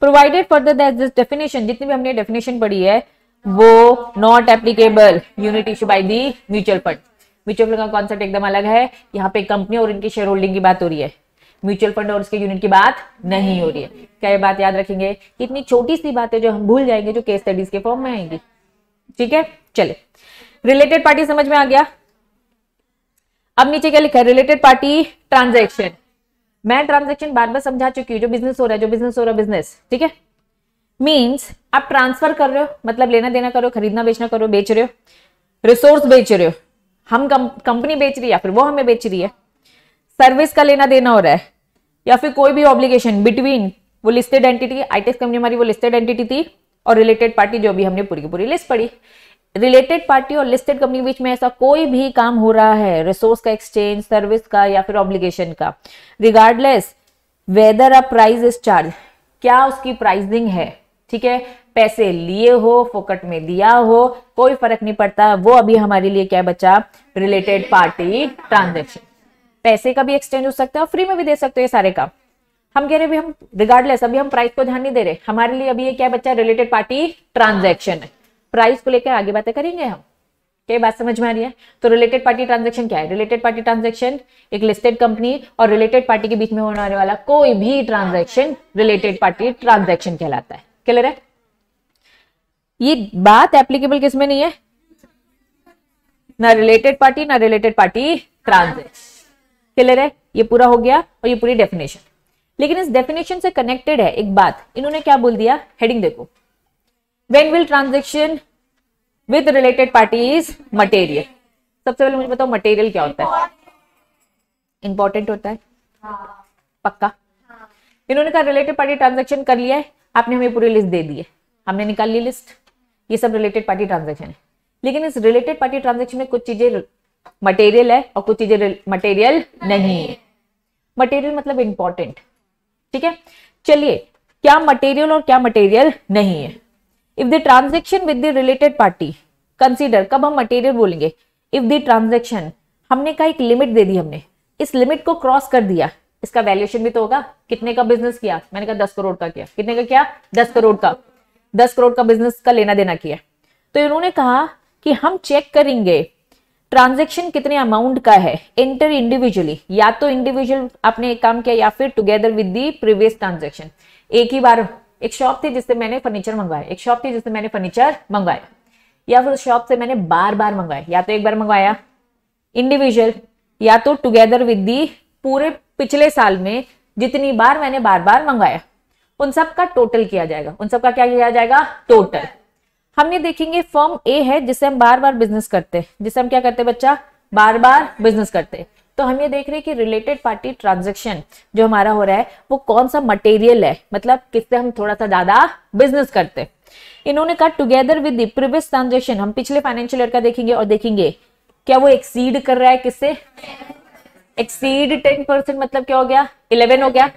Provided further that this definition, जितनी भी हमने डेफिनेशन पढ़ी है वो not applicable unit issue by the mutual fund. Mutual fund का कॉन्सेप्ट एकदम अलग है, यहाँ पे कंपनी और इनकी शेयर होल्डिंग की बात हो रही है, म्यूचुअल फंड और उसके यूनिट की बात नहीं हो रही है। क्या ये बात याद रखेंगे? इतनी छोटी सी बात है जो हम भूल जाएंगे, जो केस स्टडीज के फॉर्म में आएंगी, ठीक है। चले, रिलेटेड पार्टी समझ में आ गया। अब नीचे क्या लिखा है, रिलेटेड पार्टी ट्रांजैक्शन। मैं ट्रांजैक्शन बार बार समझा चुकी हूँ, जो बिजनेस हो रहा है, बिजनेस, ठीक है। मीन्स आप ट्रांसफर कर रहे हो, मतलब लेना देना करो, खरीदना बेचना करो, बेच रहे हो, रिसोर्स बेच रहे हो, हम कंपनी बेच रही है या फिर वो हमें बेच रही है, सर्विस का लेना देना हो रहा है, या फिर कोई भी ऑब्लिगेशन बिटवीन वो लिस्टेड एंटिटी, आईटेक्स कंपनी हमारी वो लिस्टेड एंटिटी थी, और रिलेटेड पार्टी जो भी हमने पूरी की पूरी लिस्ट पढ़ी। रिलेटेड पार्टी और लिस्टेड कंपनी के बीच में ऐसा कोई भी काम हो रहा है, रिसोर्स का एक्सचेंज, सर्विस का या फिर ऑब्लिगेशन का, regardless weather a price is charge, क्या उसकी प्राइसिंग है, ठीक है, पैसे लिए हो फोकट में दिया हो, कोई फर्क नहीं पड़ता, वो अभी हमारे लिए क्या बचा, रिलेटेड पार्टी ट्रांजेक्शन। पैसे का भी एक्सचेंज हो सकता है और फ्री में भी दे सकते हो ये सारे काम। हम कह रहे हैं हम रिगार्डलेस, अभी हम प्राइस को ध्यान नहीं दे रहे, हमारे लिए अभी ये क्या बच्चा, रिलेटेड पार्टी ट्रांजैक्शन है। प्राइस को लेकर आगे बातें करेंगे हम, क्या बात समझ में आ रही है? तो रिलेटेड पार्टी ट्रांजैक्शन क्या है? रिलेटेड पार्टी ट्रांजैक्शन एक लिस्टेड कंपनी और रिलेटेड पार्टी के बीच में होने वाला कोई भी ट्रांजैक्शन रिलेटेड पार्टी ट्रांजैक्शन कहलाता है। क्लियर है? ये बात एप्लीकेबल किसमें नहीं है? ना रिलेटेड पार्टी ना रिलेटेड पार्टी ट्रांजैक्शन। क्लियर है? ये पूरा हो गया और ये पूरी डेफिनेशन। लेकिन इस डेफिनेशन से कनेक्टेड है एक बात, इन्होंने क्या बोल दिया, हेडिंग देखो, when will transaction with related party is material. सबसे पहले मुझे बताओ मटेरियल क्या होता है? इंपॉर्टेंट होता है, पक्का। इन्होंने कहा रिलेटेड पार्टी ट्रांजैक्शन कर लिया है, आपने हमें पूरी लिस्ट दे दी है, हमने निकाल ली लिस्ट, ये सब रिलेटेड पार्टी ट्रांजैक्शन है। लेकिन इस रिलेटेड पार्टी ट्रांजैक्शन में कुछ चीजें मटेरियल है और कुछ चीजें मटेरियल नहीं है। मटेरियल मतलब इंपॉर्टेंट, ठीक है। चलिए, क्या मटेरियल और क्या मटेरियल नहीं है? If the transaction with the related party consider, कब हम मटेरियल बोलेंगे? इफ द ट्रांजैक्शन, हमने का एक लिमिट दे दी, हमने इस लिमिट को क्रॉस कर दिया, इसका वैल्यूएशन भी तो होगा, कितने का बिजनेस किया, मैंने कहा 10 करोड़ का किया, कितने का किया, 10 करोड़ का, 10 करोड़ का बिजनेस का लेना देना किया। तो इन्होंने कहा कि हम चेक करेंगे ट्रांजैक्शन कितने अमाउंट का है, एंटर इंडिविजुअली, या तो इंडिविजुअल आपने एक काम किया या फिर together with the previous transaction. एक ही बार, एक शॉप थी जिससे मैंने फर्नीचर मंगवाया, एक शॉप थी जिससे मैंने फर्नीचर मंगवाया, या फिर उस शॉप से मैंने बार बार मंगवाया, या तो एक बार मंगवाया इंडिविजुअल, या तो टुगेदर विद दी पूरे पिछले साल में जितनी बार मैंने बार बार मंगवाया, उन सब का टोटल किया जाएगा। उन सब का क्या किया जाएगा? टोटल। हमने देखेंगे फर्म ए है जिससे हम बार बार बिजनेस करते हैं, जिससे हम क्या करते हैं बच्चा, बार बार बिजनेस करते हैं। तो हम ये देख रहे हैं कि रिलेटेड पार्टी ट्रांजैक्शन जो हमारा हो रहा है वो कौन सा मटेरियल है, मतलब किससे हम थोड़ा सा ज्यादा बिजनेस करते हैं। इन्होंने कहा together with the previous transaction, हम पिछले फाइनेंशियल ईयर का देखेंगे और देखेंगे क्या वो एक्सीड कर रहा है, किससे? एक्सीड 10%, मतलब क्या हो गया, 11 हो गया,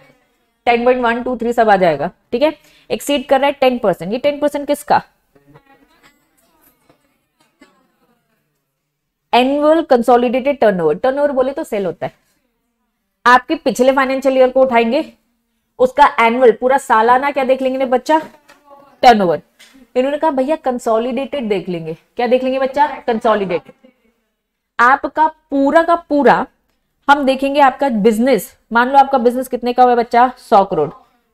10.1 2 3 सब आ जाएगा, ठीक है। एक्सीड कर रहा है 10%, ये 10% किसका? Annual consolidated turnover. टर्नओवर बोले तो सेल होता है। आपके पिछले फाइनेंशियल ईयर को उठाएंगे, उसका एनुअल पूरा सालाना क्या देख लेंगे बच्चा? टर्नओवर। इन्होंने कहा भैया कंसोलिडेटेड देख लेंगे। क्या देख लेंगे बच्चा? कंसोलिडेटेड। आपका पूरा का पूरा हम देखेंगे, आपका बिजनेस, मान लो आपका बिजनेस कितने का हुआ है बच्चा? 100 करोड़।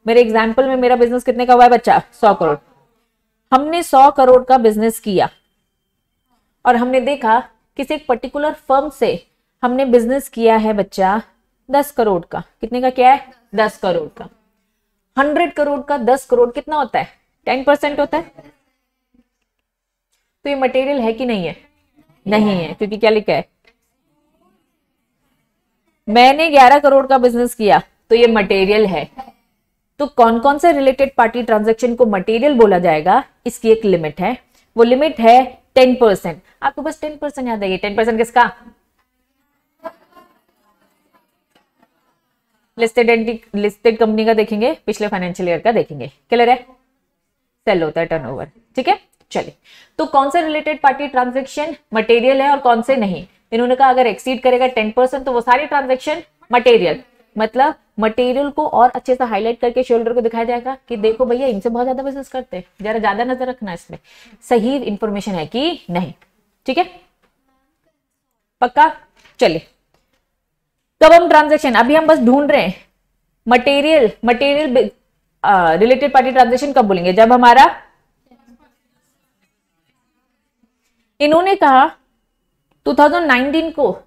मेरे एग्जाम्पल में मेरा बिजनेस कितने का हुआ है बच्चा? 100 करोड़। हमने 100 करोड़ का बिजनेस किया और हमने देखा किसी एक पर्टिकुलर फर्म से हमने बिजनेस किया है बच्चा 10 करोड़ का। कितने का किया है? 10 करोड़ का। 100 करोड़ का 10 करोड़ कितना होता है? 10% होता है। तो ये मटेरियल है कि नहीं है? नहीं है, क्योंकि क्या लिखा है? मैंने 11 करोड़ का बिजनेस किया तो ये मटेरियल है। तो कौन कौन से रिलेटेड पार्टी ट्रांजैक्शन को मटेरियल बोला जाएगा, इसकी एक लिमिट है। वो लिमिट है 10%। आपको बस 10% याद है। ये 10% किसका? लिस्टेड कंपनी का देखेंगे, पिछले फाइनेंशियल ईयर का देखेंगे। क्लियर है? सेल होता है टर्नओवर, ठीक है। चलिए, तो कौन से रिलेटेड पार्टी ट्रांजैक्शन मटेरियल है और कौन से नहीं? इन्होंने कहा अगर एक्सीड करेगा 10% तो वो सारी ट्रांजैक्शन मटेरियल, मतलब मटेरियल को और अच्छे से हाईलाइट करके शोल्डर को दिखाया जाएगा कि देखो भैया इनसे बहुत ज्यादा बिजनेस करते हैं, जरा ज्यादा नजर रखना इसमें, सही इंफॉर्मेशन है कि नहीं, ठीक है, पक्का। चलिए, कब हम ट्रांजैक्शन, अभी हम बस ढूंढ रहे हैं मटेरियल रिलेटेड पार्टी ट्रांजैक्शन कब बोलेंगे? जब हमारा, इन्होंने कहा 2019 को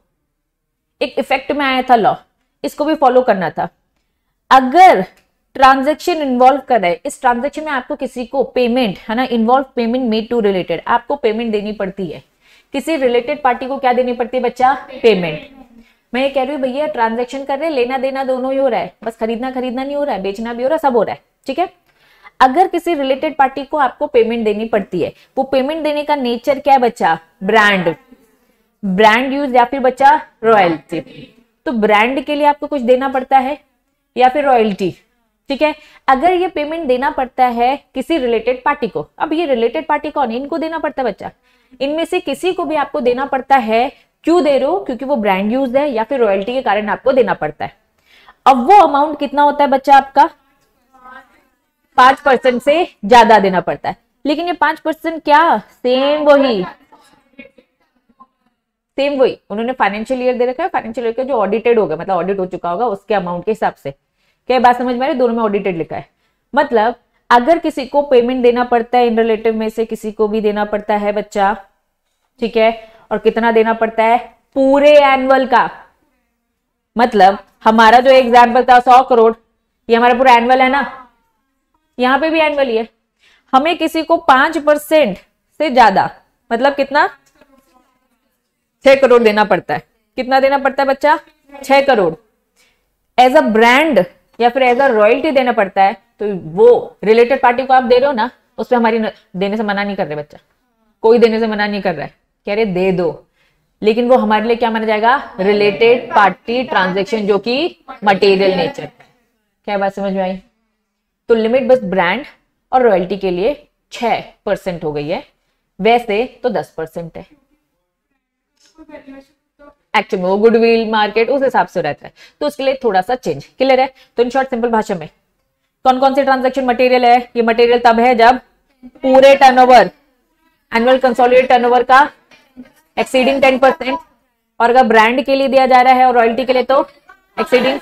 एक इफेक्ट में आया था लॉ, इसको भी फॉलो करना था। अगर ट्रांजैक्शन इन्वॉल्व कर रहा है, इस ट्रांजैक्शन में आपको किसी को पेमेंट, है ना, involve payment made to related, आपको पेमेंट देनी पड़ती है किसी रिलेटेड पार्टी को क्या देनी पड़ती है बच्चा? पेमेंट। मैं ये कह रही हूँ भैया ट्रांजैक्शन कर रहे हैं, लेना देना दोनों ही हो रहा है, बस खरीदना नहीं हो रहा है, बेचना भी हो रहा है, सब हो रहा है, ठीक है। अगर किसी रिलेटेड पार्टी को आपको पेमेंट देनी पड़ती है, वो पेमेंट देने का नेचर क्या है बच्चा? ब्रांड यूज या फिर बच्चा रॉयल्टी। तो ब्रांड के लिए आपको कुछ देना पड़ता है या फिर रॉयल्टी, ठीक है। अगर ये पेमेंट देना पड़ता है किसी रिलेटेड पार्टी को, अब ये रिलेटेड पार्टी कौन है? इनको देना पड़ता है बच्चा, इनमें से किसी को भी आपको देना पड़ता है। क्यों दे रहे हो? क्योंकि वो ब्रांड यूज है या फिर रॉयल्टी के कारण आपको देना पड़ता है। अब वो अमाउंट कितना होता है बच्चा आपका? 5% से ज्यादा देना पड़ता है। लेकिन ये 5% क्या? सेम वही उन्होंने फाइनेंशियल ईयर दे रखा है, फाइनेंशियल ईयर का जो ऑडिटेड होगा, मतलब ऑडिट हो चुका होगा उसके अमाउंट के हिसाब से। क्या बात समझ में आ रही? दोनों में ऑडिटेड लिखा है। मतलब अगर किसी को पेमेंट देना पड़ता है, इन रिलेटिव में से किसी को भी देना पड़ता है बच्चा, ठीक है, और कितना देना पड़ता है? पूरे एनुअल का। मतलब हमारा जो एग्जाम्पल था 100 करोड़, ये हमारा पूरा एनुअल है ना, यहां पे भी एनुअल ही है। हमें किसी को 5% से ज्यादा, मतलब कितना? 6 करोड़ देना पड़ता है। कितना देना पड़ता है बच्चा? 6 करोड़ एज अ ब्रांड या फिर एज अ रॉयल्टी देना पड़ता है। तो वो रिलेटेड पार्टी को आप दे रहे हो ना, उसमें हमारी देने से मना नहीं कर रहे बच्चा, कोई देने से मना नहीं कर रहा है, कह रहे दे दो, लेकिन वो हमारे लिए क्या माना जाएगा? रिलेटेड पार्टी ट्रांजेक्शन, जो कि मटेरियल नेचर। क्या बात समझ में आई? तो लिमिट बस ब्रांड और रॉयल्टी के लिए 6% हो गई है, वैसे तो 10% है। एक्चुअली वो गुडविल मार्केट उस हिसाब से रहता है, तो उसके लिए थोड़ा सा चेंज। क्लियर है? तो इन शॉर्ट सिंपल भाषा में कौन कौन से ट्रांजैक्शन मटेरियल है? ये मटेरियल तब है जब पूरे टर्नओवर, एनुअल कंसोलिडेटेड टर्नओवर का एक्सीडिंग 10%, और अगर ब्रांड के लिए दिया जा रहा है और रॉयल्टी के लिए तो एक्सीडिंग।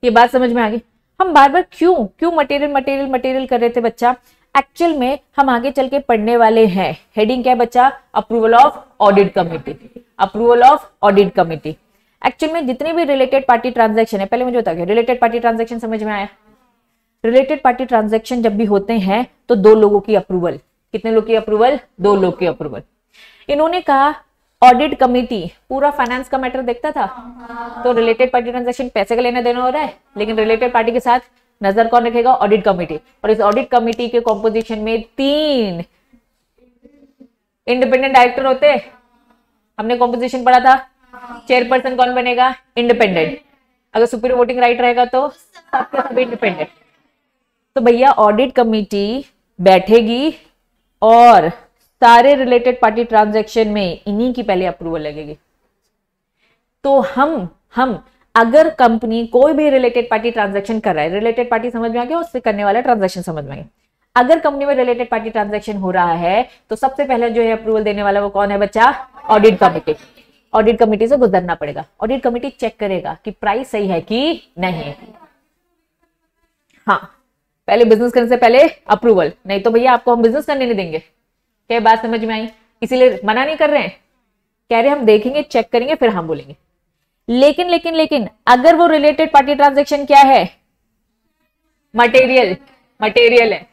ये बात समझ में आ गई? हम बार बार क्यों मटेरियल कर रहे थे बच्चा? एक्चुअल में हम आगे चल के पढ़ने वाले हैं। हेडिंग क्या है बच्चा? Approval of audit committee. Approval of audit committee. Actual में जितने भी रिलेटेड पार्टी ट्रांजैक्शन है, पहले मुझे बता दो, रिलेटेड पार्टी ट्रांजैक्शन समझ में आया? रिलेटेड पार्टी ट्रांजैक्शन जब भी होते हैं तो 2 लोगों की अप्रूवल। कितने लोग की अप्रूवल? 2 लोग की अप्रूवल। इन्होंने कहा ऑडिट कमिटी पूरा फाइनेंस का मैटर देखता था, तो रिलेटेड पार्टी ट्रांजैक्शन पैसे का लेना देना हो रहा है, लेकिन रिलेटेड पार्टी के साथ नजर कौन रखेगा? Audit committee. और इस ऑडिट कमिटी के कॉम्पोजिशन में 3 इंडिपेंडेंट डायरेक्टर होते हैं। हमने कॉम्पोजिशन पढ़ा था, चेयरपर्सन कौन बनेगा? इंडिपेंडेंट। अगर सुपीरियर वोटिंग राइट रहेगा तो सबके सब इंडिपेंडेंट। तो भैया ऑडिट कमिटी बैठेगी और सारे रिलेटेड पार्टी ट्रांजैक्शन में इन्हीं की पहले अप्रूवल लगेगी। तो हम अगर कंपनी कोई भी रिलेटेड पार्टी ट्रांजैक्शन कर रहा है, रिलेटेड पार्टी समझ में आ गया, उससे करने वाला ट्रांजैक्शन समझ में आ गया। अगर कंपनी में रिलेटेड पार्टी ट्रांजैक्शन हो रहा है तो सबसे पहले जो है अप्रूवल देने वाला वो कौन है बच्चा? Audit committee. ऑडिट कमिटी से गुजरना पड़ेगा। ऑडिट कमिटी चेक करेगा कि प्राइस सही है कि नहीं। हाँ, पहले बिजनेस करने से पहले अप्रूवल, नहीं तो भैया आपको हम बिजनेस करने नहीं देंगे। क्या बात समझ में आई? इसीलिए मना नहीं कर रहे हैं, कह रहे हम देखेंगे, चेक करेंगे, फिर हम बोलेंगे। लेकिन अगर वो रिलेटेड पार्टी ट्रांजैक्शन क्या है? मटेरियल है।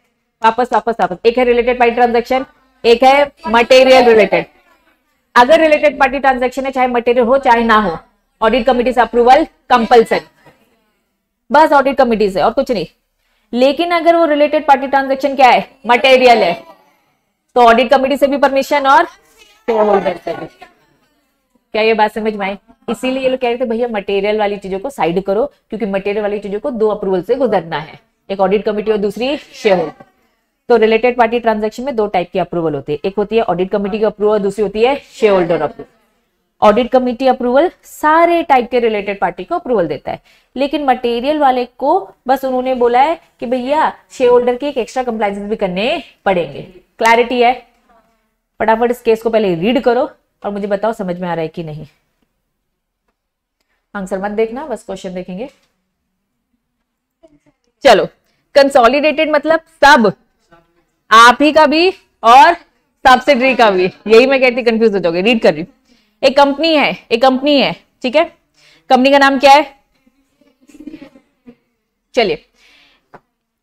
वापस एक है रिलेटेड पार्टी ट्रांजैक्शन, एक है मटेरियल रिलेटेड। अगर रिलेटेड पार्टी ट्रांजैक्शन है, चाहे मटेरियल हो चाहे ना हो, ऑडिट कमिटी से अप्रूवल कंपल्सरी, बस ऑडिट कमिटी से और कुछ नहीं। लेकिन अगर वो रिलेटेड पार्टी ट्रांजैक्शन क्या है? मटेरियल है, तो ऑडिट कमिटी से भी परमिशन और शेयर होल्डर से भी। क्या ये बात समझ में आई? इसीलिए ये लोग कह रहे थे भैया मटेरियल वाली चीजों को साइड करो, क्योंकि मटेरियल वाली चीजों को 2 अप्रूवल से गुजरना है, एक ऑडिट कमिटी और दूसरी शेयर होल्डर। तो रिलेटेड पार्टी ट्रांजैक्शन में 2 टाइप की अप्रूवल होती है, एक होती है ऑडिट कमिटी की अप्रूवल, दूसरी होती है share holder approval. Audit committee approval सारे टाइप के रिलेटेड पार्टी को अप्रूवल देता है, लेकिन मटेरियल वाले को बस उन्होंने बोला है कि भैया शेयर होल्डर के एक एक्स्ट्रा कंप्लायंसेस भी करने पड़ेंगे। क्लैरिटी है? फटाफट इस केस को पहले रीड करो और मुझे बताओ समझ में आ रहा है कि नहीं। आंसर मत देखना, बस क्वेश्चन देखेंगे। चलो, कंसोलिडेटेड मतलब सब, आप ही का भी और सब्सिडरी का भी। यही मैं कहती कंफ्यूज हो जाओगे, रीड कर रही हूं। एक कंपनी है, ठीक है। कंपनी का नाम क्या है? चलिए,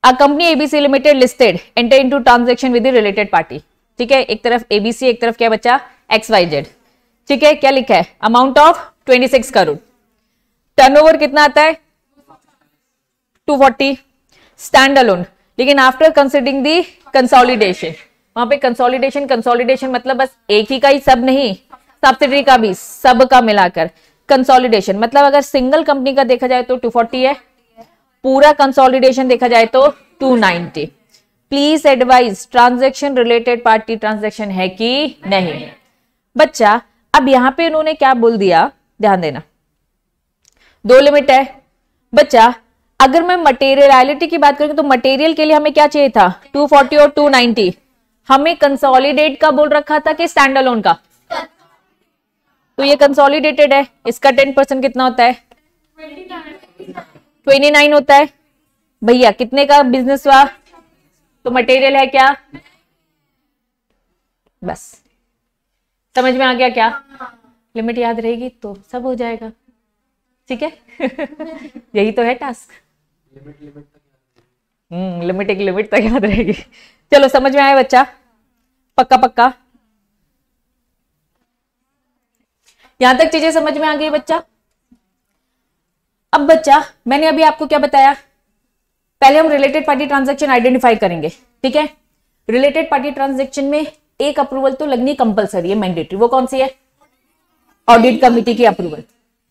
a company ABC limited listed enter into transaction with the related party, ठीक है, एक तरफ ABC, एक तरफ क्या बच्चा XYZ, ठीक है। क्या लिखा है, अमाउंट ऑफ 26 करोड़, टर्नओवर कितना आता है 240, स्टैंड अलोन, लेकिन आफ्टर कंसिडरिंग दी कंसोलिडेशन, वहां पे कंसोलिडेशन मतलब बस एक ही का ही, सब नहीं, सब्सिडरी का भी, सब का मिलाकर कंसोलिडेशन, मतलब अगर सिंगल कंपनी का देखा जाए तो 240 है, पूरा कंसोलिडेशन देखा जाए तो 290। Please advise transaction related party transaction है कि नहीं बच्चा। अब यहां पे उन्होंने क्या बोल दिया, ध्यान देना, दो लिमिट है बच्चा। अगर मैं मटेरियलिटी की बात करूं तो मटेरियल के लिए हमें क्या चाहिए था 240 और 290, हमें कंसोलिडेट का बोल रखा था कि स्टैंड अलोन का, तो ये कंसोलिडेटेड है, इसका 10% कितना होता है 29 होता है भैया। कितने का बिजनेस हुआ, तो मटेरियल है क्या, बस समझ में आ गया क्या, लिमिट याद रहेगी तो सब हो जाएगा, ठीक है। यही तो है टास्क, लिमिट एक लिमिट तक याद रहेगी। चलो समझ में आया बच्चा, पक्का पक्का, यहां तक चीजें समझ में आ गई बच्चा। अब बच्चा मैंने अभी आपको क्या बताया, पहले हम रिलेटेड पार्टी ट्रांजैक्शन आइडेंटिफाई करेंगे, ठीक है। रिलेटेड पार्टी ट्रांजैक्शन में एक अप्रूवल तो लगनी कंपलसरी है, मैंडेटरी, वो कौन सी है, ऑडिट कमिटी की अप्रूवल।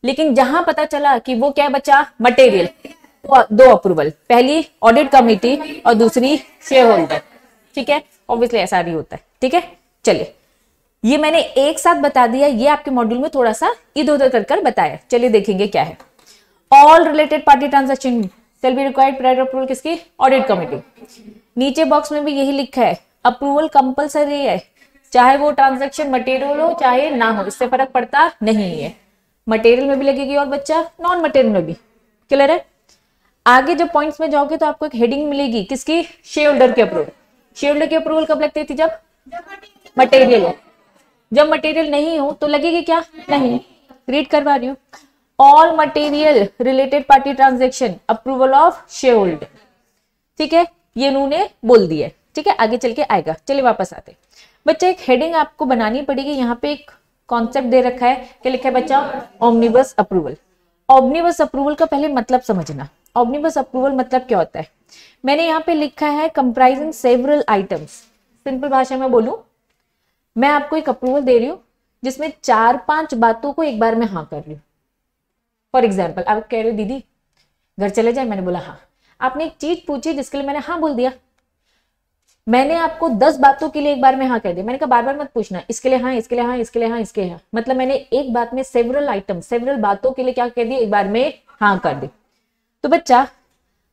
लेकिन जहां पता चला कि वो क्या बचा मटेरियल, तो दो अप्रूवल, पहली ऑडिट कमिटी और दूसरी शेयर होल्डर, ठीक है, ऑब्वियसली ऐसा ही होता है, ठीक है। चलिए ये मैंने एक साथ बता दिया, ये आपके मॉड्यूल में थोड़ा सा इधर उधर कर बताया। चलिए देखेंगे क्या है। All related party transaction shall be required prior approval किसकी, ऑडिट कमिटी। नीचे बॉक्स में भी यही लिखा है, अप्रूवल कंपलसरी है, चाहे वो ट्रांजैक्शन मटेरियल हो चाहे ना हो, इससे फर्क पड़ता नहीं है। मटेरियल में भी लगेगी और बच्चा नॉन मटेरियल में भी, क्लियर है। आगे जब पॉइंट्स में जाओगे तो आपको एक हेडिंग मिलेगी किसकी, शेयर होल्डर की अप्रूवल। शेयर होल्डर की अप्रूवल कब लगती थी, जब मटेरियल हो, जब मटेरियल नहीं हो तो लगेगी क्या, नहीं। रीड करवा रही हूँ, all material related party transaction approval of share holder, ठीक है, ये उन्होंने बोल दिया है, ठीक है। आगे चल के आएगा, चलिए वापस आते। बच्चा एक हेडिंग आपको बनानी पड़ेगी, यहाँ पे एक कॉन्सेप्ट दे रखा है, क्या लिखा है बच्चा, ऑमनिबस अप्रूवल। ऑमनिबस अप्रूवल का पहले मतलब समझना, ऑमनिबस अप्रूवल मतलब क्या होता है। मैंने यहाँ पे लिखा है कंप्राइजिंग सेवरल आइटम्स। सिंपल भाषा में बोलूं, मैं आपको एक अप्रूवल दे रही हूँ जिसमें 4-5 बातों को एक बार में हाँ कर रही हूँ। फॉर एग्जाम्पल आप कह रहे हो दीदी घर चले जाए, मैंने बोला हाँ। आपने एक चीज पूछी जिसके लिए मैंने हाँ बोल दिया, मैंने आपको 10 बातों के लिए एक बार में हाँ कह दिया, मैंने कहा बार बार मत पूछना, इसके लिए हाँ, इसके लिए हाँ, इसके लिए हाँ, इसके लिए हाँ, मतलब मैंने एक बात में सेवरल आइटम, सेवरल बातों के लिए क्या कह दिया, एक बार में हाँ कर दी। तो बच्चा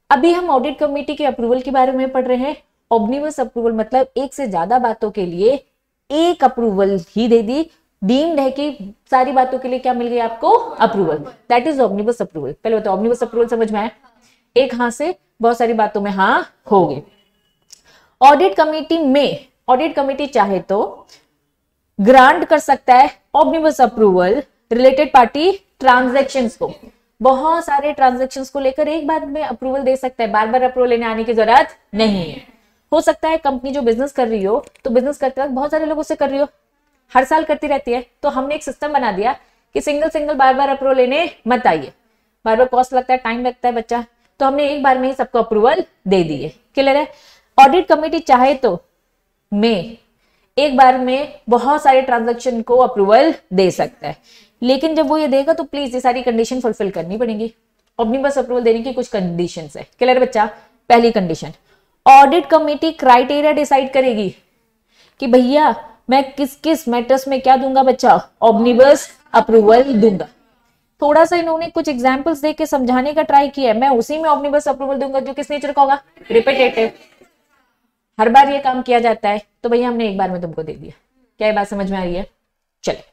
अभी हम ऑडिट कमेटी के अप्रूवल के बारे में पढ़ रहे हैं। ऑमनिबस अप्रूवल मतलब एक से ज्यादा बातों के लिए एक अप्रूवल ही दे दी, डीम्ड है कि सारी बातों के लिए क्या मिल गई आपको, अप्रूवल, दैट इज ऑमनिबस अप्रूवल। पहले बताओ ऑमनिबस अप्रूवल समझ में आया, एक हाँ से बहुत सारी बातों में हाँ हो गई। ऑडिट कमेटी में, ऑडिट कमेटी चाहे तो ग्रांट कर सकता है ऑमनिबस अप्रूवल रिलेटेड पार्टी ट्रांजैक्शंस को, बहुत सारे ट्रांजैक्शंस को लेकर एक बार में अप्रूवल दे सकता है, बार बार अप्रूवल लेने आने की जरूरत नहीं है। हो सकता है कंपनी जो बिजनेस कर रही हो, तो बिजनेस करते वक्त बहुत सारे लोगों से कर रही हो, हर साल करती रहती है, तो हमने एक सिस्टम बना दिया कि सिंगल बार बार अप्रूवल लेने मत आइए, बार बार कॉस्ट लगता है, टाइम लगता है बच्चा, तो हमने एक बार में ही सबको अप्रूवल दे दिए, क्लियर है। ऑडिट कमेटी चाहे तो में एक बार में बहुत सारे ट्रांजैक्शन को अप्रूवल दे सकता है, लेकिन जब वो ये देगा तो प्लीज ये सारी कंडीशन फुलफिल करनी पड़ेगी। ऑमनिबस अप्रूवल देने की कुछ कंडीशंस है, क्लियर बच्चा। पहली condition, audit committee criteria decide करेगी कि भैया मैं किस किस मैटर्स में क्या दूंगा बच्चा, ऑमनिबस अप्रूवल दूंगा। थोड़ा सा इन्होंने कुछ एग्जांपल्स दे के समझाने का ट्राई किया है, मैं उसी में ऑमनिबस अप्रूवल दूंगा जो किस नेचर का होगा, रिपीटेटिव, हर बार ये काम किया जाता है, तो भैया हमने एक बार में तुमको दे दिया। क्या ये बात समझ में आ रही है? चले,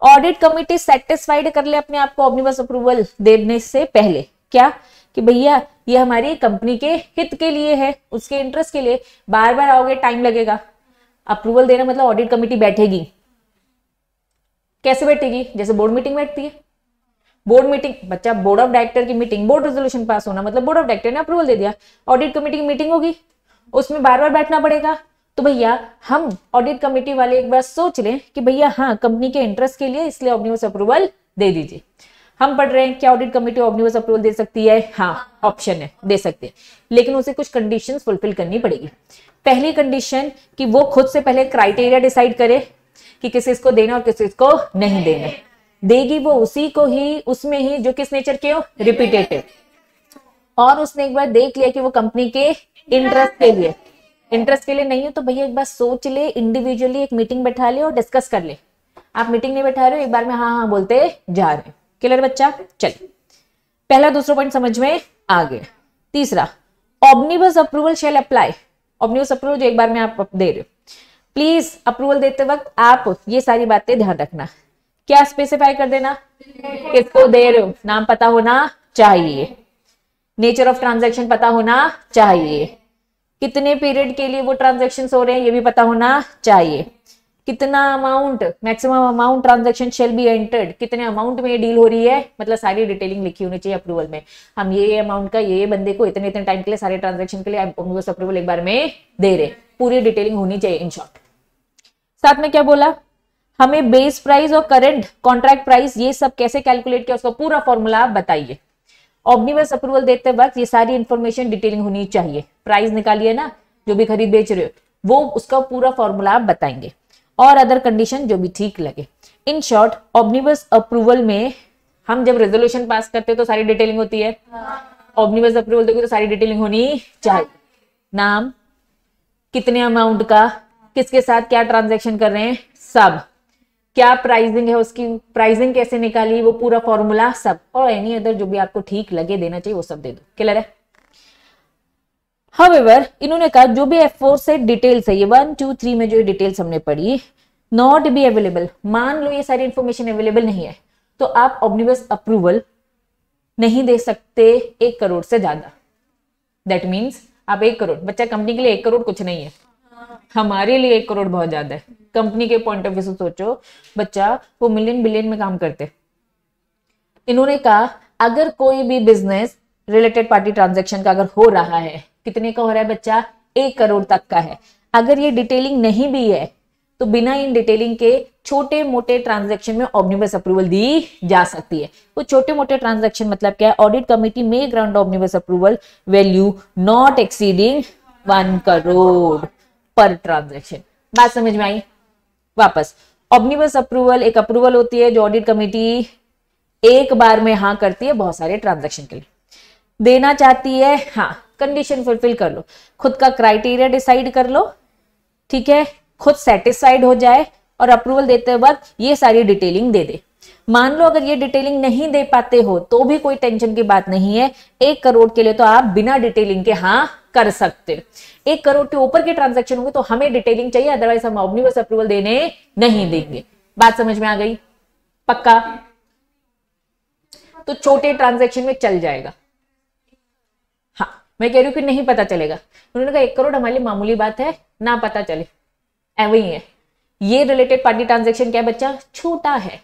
ऑडिट कमेटी सेटिस्फाइड कर ले अपने आप को ऑमनिबस अप्रूवल देने से पहले, क्या कि भैया ये हमारी कंपनी के हित के लिए है, उसके इंटरेस्ट के लिए, बार बार आओगे टाइम लगेगा। अप्रूवल देना मतलब ऑडिट कमेटी बैठेगी, कैसे बैठेगी, जैसे बोर्ड मीटिंग बैठती है। बोर्ड मीटिंग बच्चा, बोर्ड ऑफ डायरेक्टर की मीटिंग, बोर्ड रेजोल्यूशन पास होना मतलब बोर्ड ऑफ डायरेक्टर ने अप्रूवल दे दिया, ऑडिट कमेटी की मीटिंग होगी, उसमें बार बार बैठना पड़ेगा, तो भैया हम ऑडिट कमेटी वाले एक बार सोच लें कि भैया हाँ कंपनी के इंटरेस्ट के लिए, इसलिए ऑमनिबस अप्रूवल दे दीजिए। हम पढ़ रहे हैं क्या ऑडिट कमेटी ऑमनिबस अप्रूवल दे सकती है? हाँ, ऑप्शन है, दे सकती है, लेकिन उसे कुछ कंडीशंस फुलफिल करनी पड़ेगी। पहली कंडीशन कि वो खुद से पहले क्राइटेरिया डिसाइड करे कि किस इसको देना और किस इसको नहीं देना। देगी वो उसी को ही, उसमें ही जो किस नेचर के हो, रिपीटेटिव, और उसने एक बार देख लिया कि वो कंपनी के इंटरेस्ट के लिए नहीं है, तो भैया एक बार सोच ले, इंडिविजुअली एक मीटिंग बैठा ले और डिस्कस कर ले। आप मीटिंग नहीं बैठा रहे हो, एक बार में हाँ हाँ बोलते जा रहे हैं। क्लियर बच्चा? चलिए, पहला दूसरा पॉइंट समझ में आ गया। तीसरा, ऑमनिबस अप्रूवल शैल अप्लाई। ऑमनिबस अप्रूवल जो एक बार में आप दे रहे हो, प्लीज अप्रूवल देते वक्त आप ये सारी बातें ध्यान रखना। क्या स्पेसिफाई कर देना, किसको दे रहे हो, नाम पता होना चाहिए, नेचर ऑफ ट्रांजैक्शन पता होना चाहिए, कितने पीरियड के लिए वो ट्रांजैक्शन हो रहे हैं ये भी पता होना चाहिए, कितना amount, maximum amount transaction shall be entered, कितने अमाउंट में ये डील हो रही है, मतलब सारी डिटेलिंग लिखी होनी चाहिए अप्रूवल में। हम ये अमाउंट का ये बंदे को इतने इतने टाइम के लिए सारे ट्रांजैक्शन के लिए ऑमनिबस अप्रूवल एक बार में दे रहे, पूरी डिटेलिंग होनी चाहिए इन शॉर्ट। साथ में क्या बोला, हमें बेस प्राइस और करंट कॉन्ट्रैक्ट प्राइस ये सब कैसे कैलकुलेट किया उसका पूरा फॉर्मूला बताइए। ऑमनिबस अप्रूवल देते वक्त ये सारी इंफॉर्मेशन डिटेलिंग होनी चाहिए। प्राइस निकालिए ना, जो भी खरीद बेच रहे हो वो उसका पूरा फॉर्मूला आप बताएंगे, और अदर कंडीशन जो भी ठीक लगे। इन शॉर्ट, ऑमनिबस अप्रूवल में हम जब रेजोल्यूशन पास करते हैं तो सारी डिटेलिंग होती है। ऑमनिबस अप्रूवल देखो तो सारी डिटेलिंग होनी चाहिए, नाम, कितने अमाउंट का, किसके साथ क्या ट्रांजैक्शन कर रहे हैं, सब, क्या प्राइसिंग है, उसकी प्राइसिंग कैसे निकाली, वो पूरा फॉर्मूला सब, और एनी अदर जो भी आपको ठीक लगे देना चाहिए वो सब दे दो। क्लियर है? हाउएवर, इन्होंने कहा जो भी F4 से डिटेल्स है, ये 1 2 3 में जो डिटेल्स हमने पढ़ी, नॉट बी अवेलेबल, मान लो ये सारी इंफॉर्मेशन अवेलेबल नहीं है, तो आप ऑमनिबस अप्रूवल नहीं दे सकते 1 करोड़ से ज्यादा। दैट मीन्स आप 1 करोड़, बच्चा कंपनी के लिए 1 करोड़ कुछ नहीं है, हमारे लिए 1 करोड़ बहुत ज्यादा है। कंपनी के पॉइंट ऑफ व्यू से सोचो, बच्चा वो मिलियन बिलियन में काम करते। इन्होंने कहा अगर कोई भी बिजनेस रिलेटेड पार्टी ट्रांजैक्शन का अगर हो रहा है, कितने का हो रहा है बच्चा, 1 करोड़ तक का है, अगर ये डिटेलिंग नहीं भी है तो बिना इन डिटेलिंग के छोटे मोटे ट्रांजैक्शन में ऑमनिबस अप्रूवल दी जा सकती है। वो छोटे मोटे ट्रांजैक्शन मतलब क्या है, ऑडिट कमेटी में grant omnibus approval value not exceeding 1 crore पर ट्रांजैक्शन। बात समझ में आई? वापस, ऑमनिबस अप्रूवल एक अप्रूवल होती है जो ऑडिट कमेटी एक बार में हाँ करती है बहुत सारे ट्रांजैक्शन के लिए, देना चाहती है, हाँ कंडीशन फुलफिल कर लो, खुद का क्राइटेरिया डिसाइड कर लो, ठीक है, खुद सेटिस्फाइड हो जाए और अप्रूवल देते वक्त ये सारी डिटेलिंग दे दे। मान लो अगर ये डिटेलिंग नहीं दे पाते हो तो भी कोई टेंशन की बात नहीं है, 1 करोड़ के लिए तो आप बिना डिटेलिंग के हाँ कर सकते हो। 1 करोड़ के ऊपर के ट्रांजैक्शन होंगे तो हमें डिटेलिंग चाहिए, अदरवाइज हम ऑमनिबस अप्रूवल देने नहीं देंगे। बात समझ में आ गई? पक्का? तो छोटे ट्रांजैक्शन में चल जाएगा। हाँ, मैं कह रही हूं कि नहीं पता चलेगा, उन्होंने कहा 1 करोड़ हमारे लिए मामूली बात है, ना पता चले, ऐसे ही है। ये रिलेटेड पार्टी ट्रांजैक्शन क्या है बच्चा, छोटा है,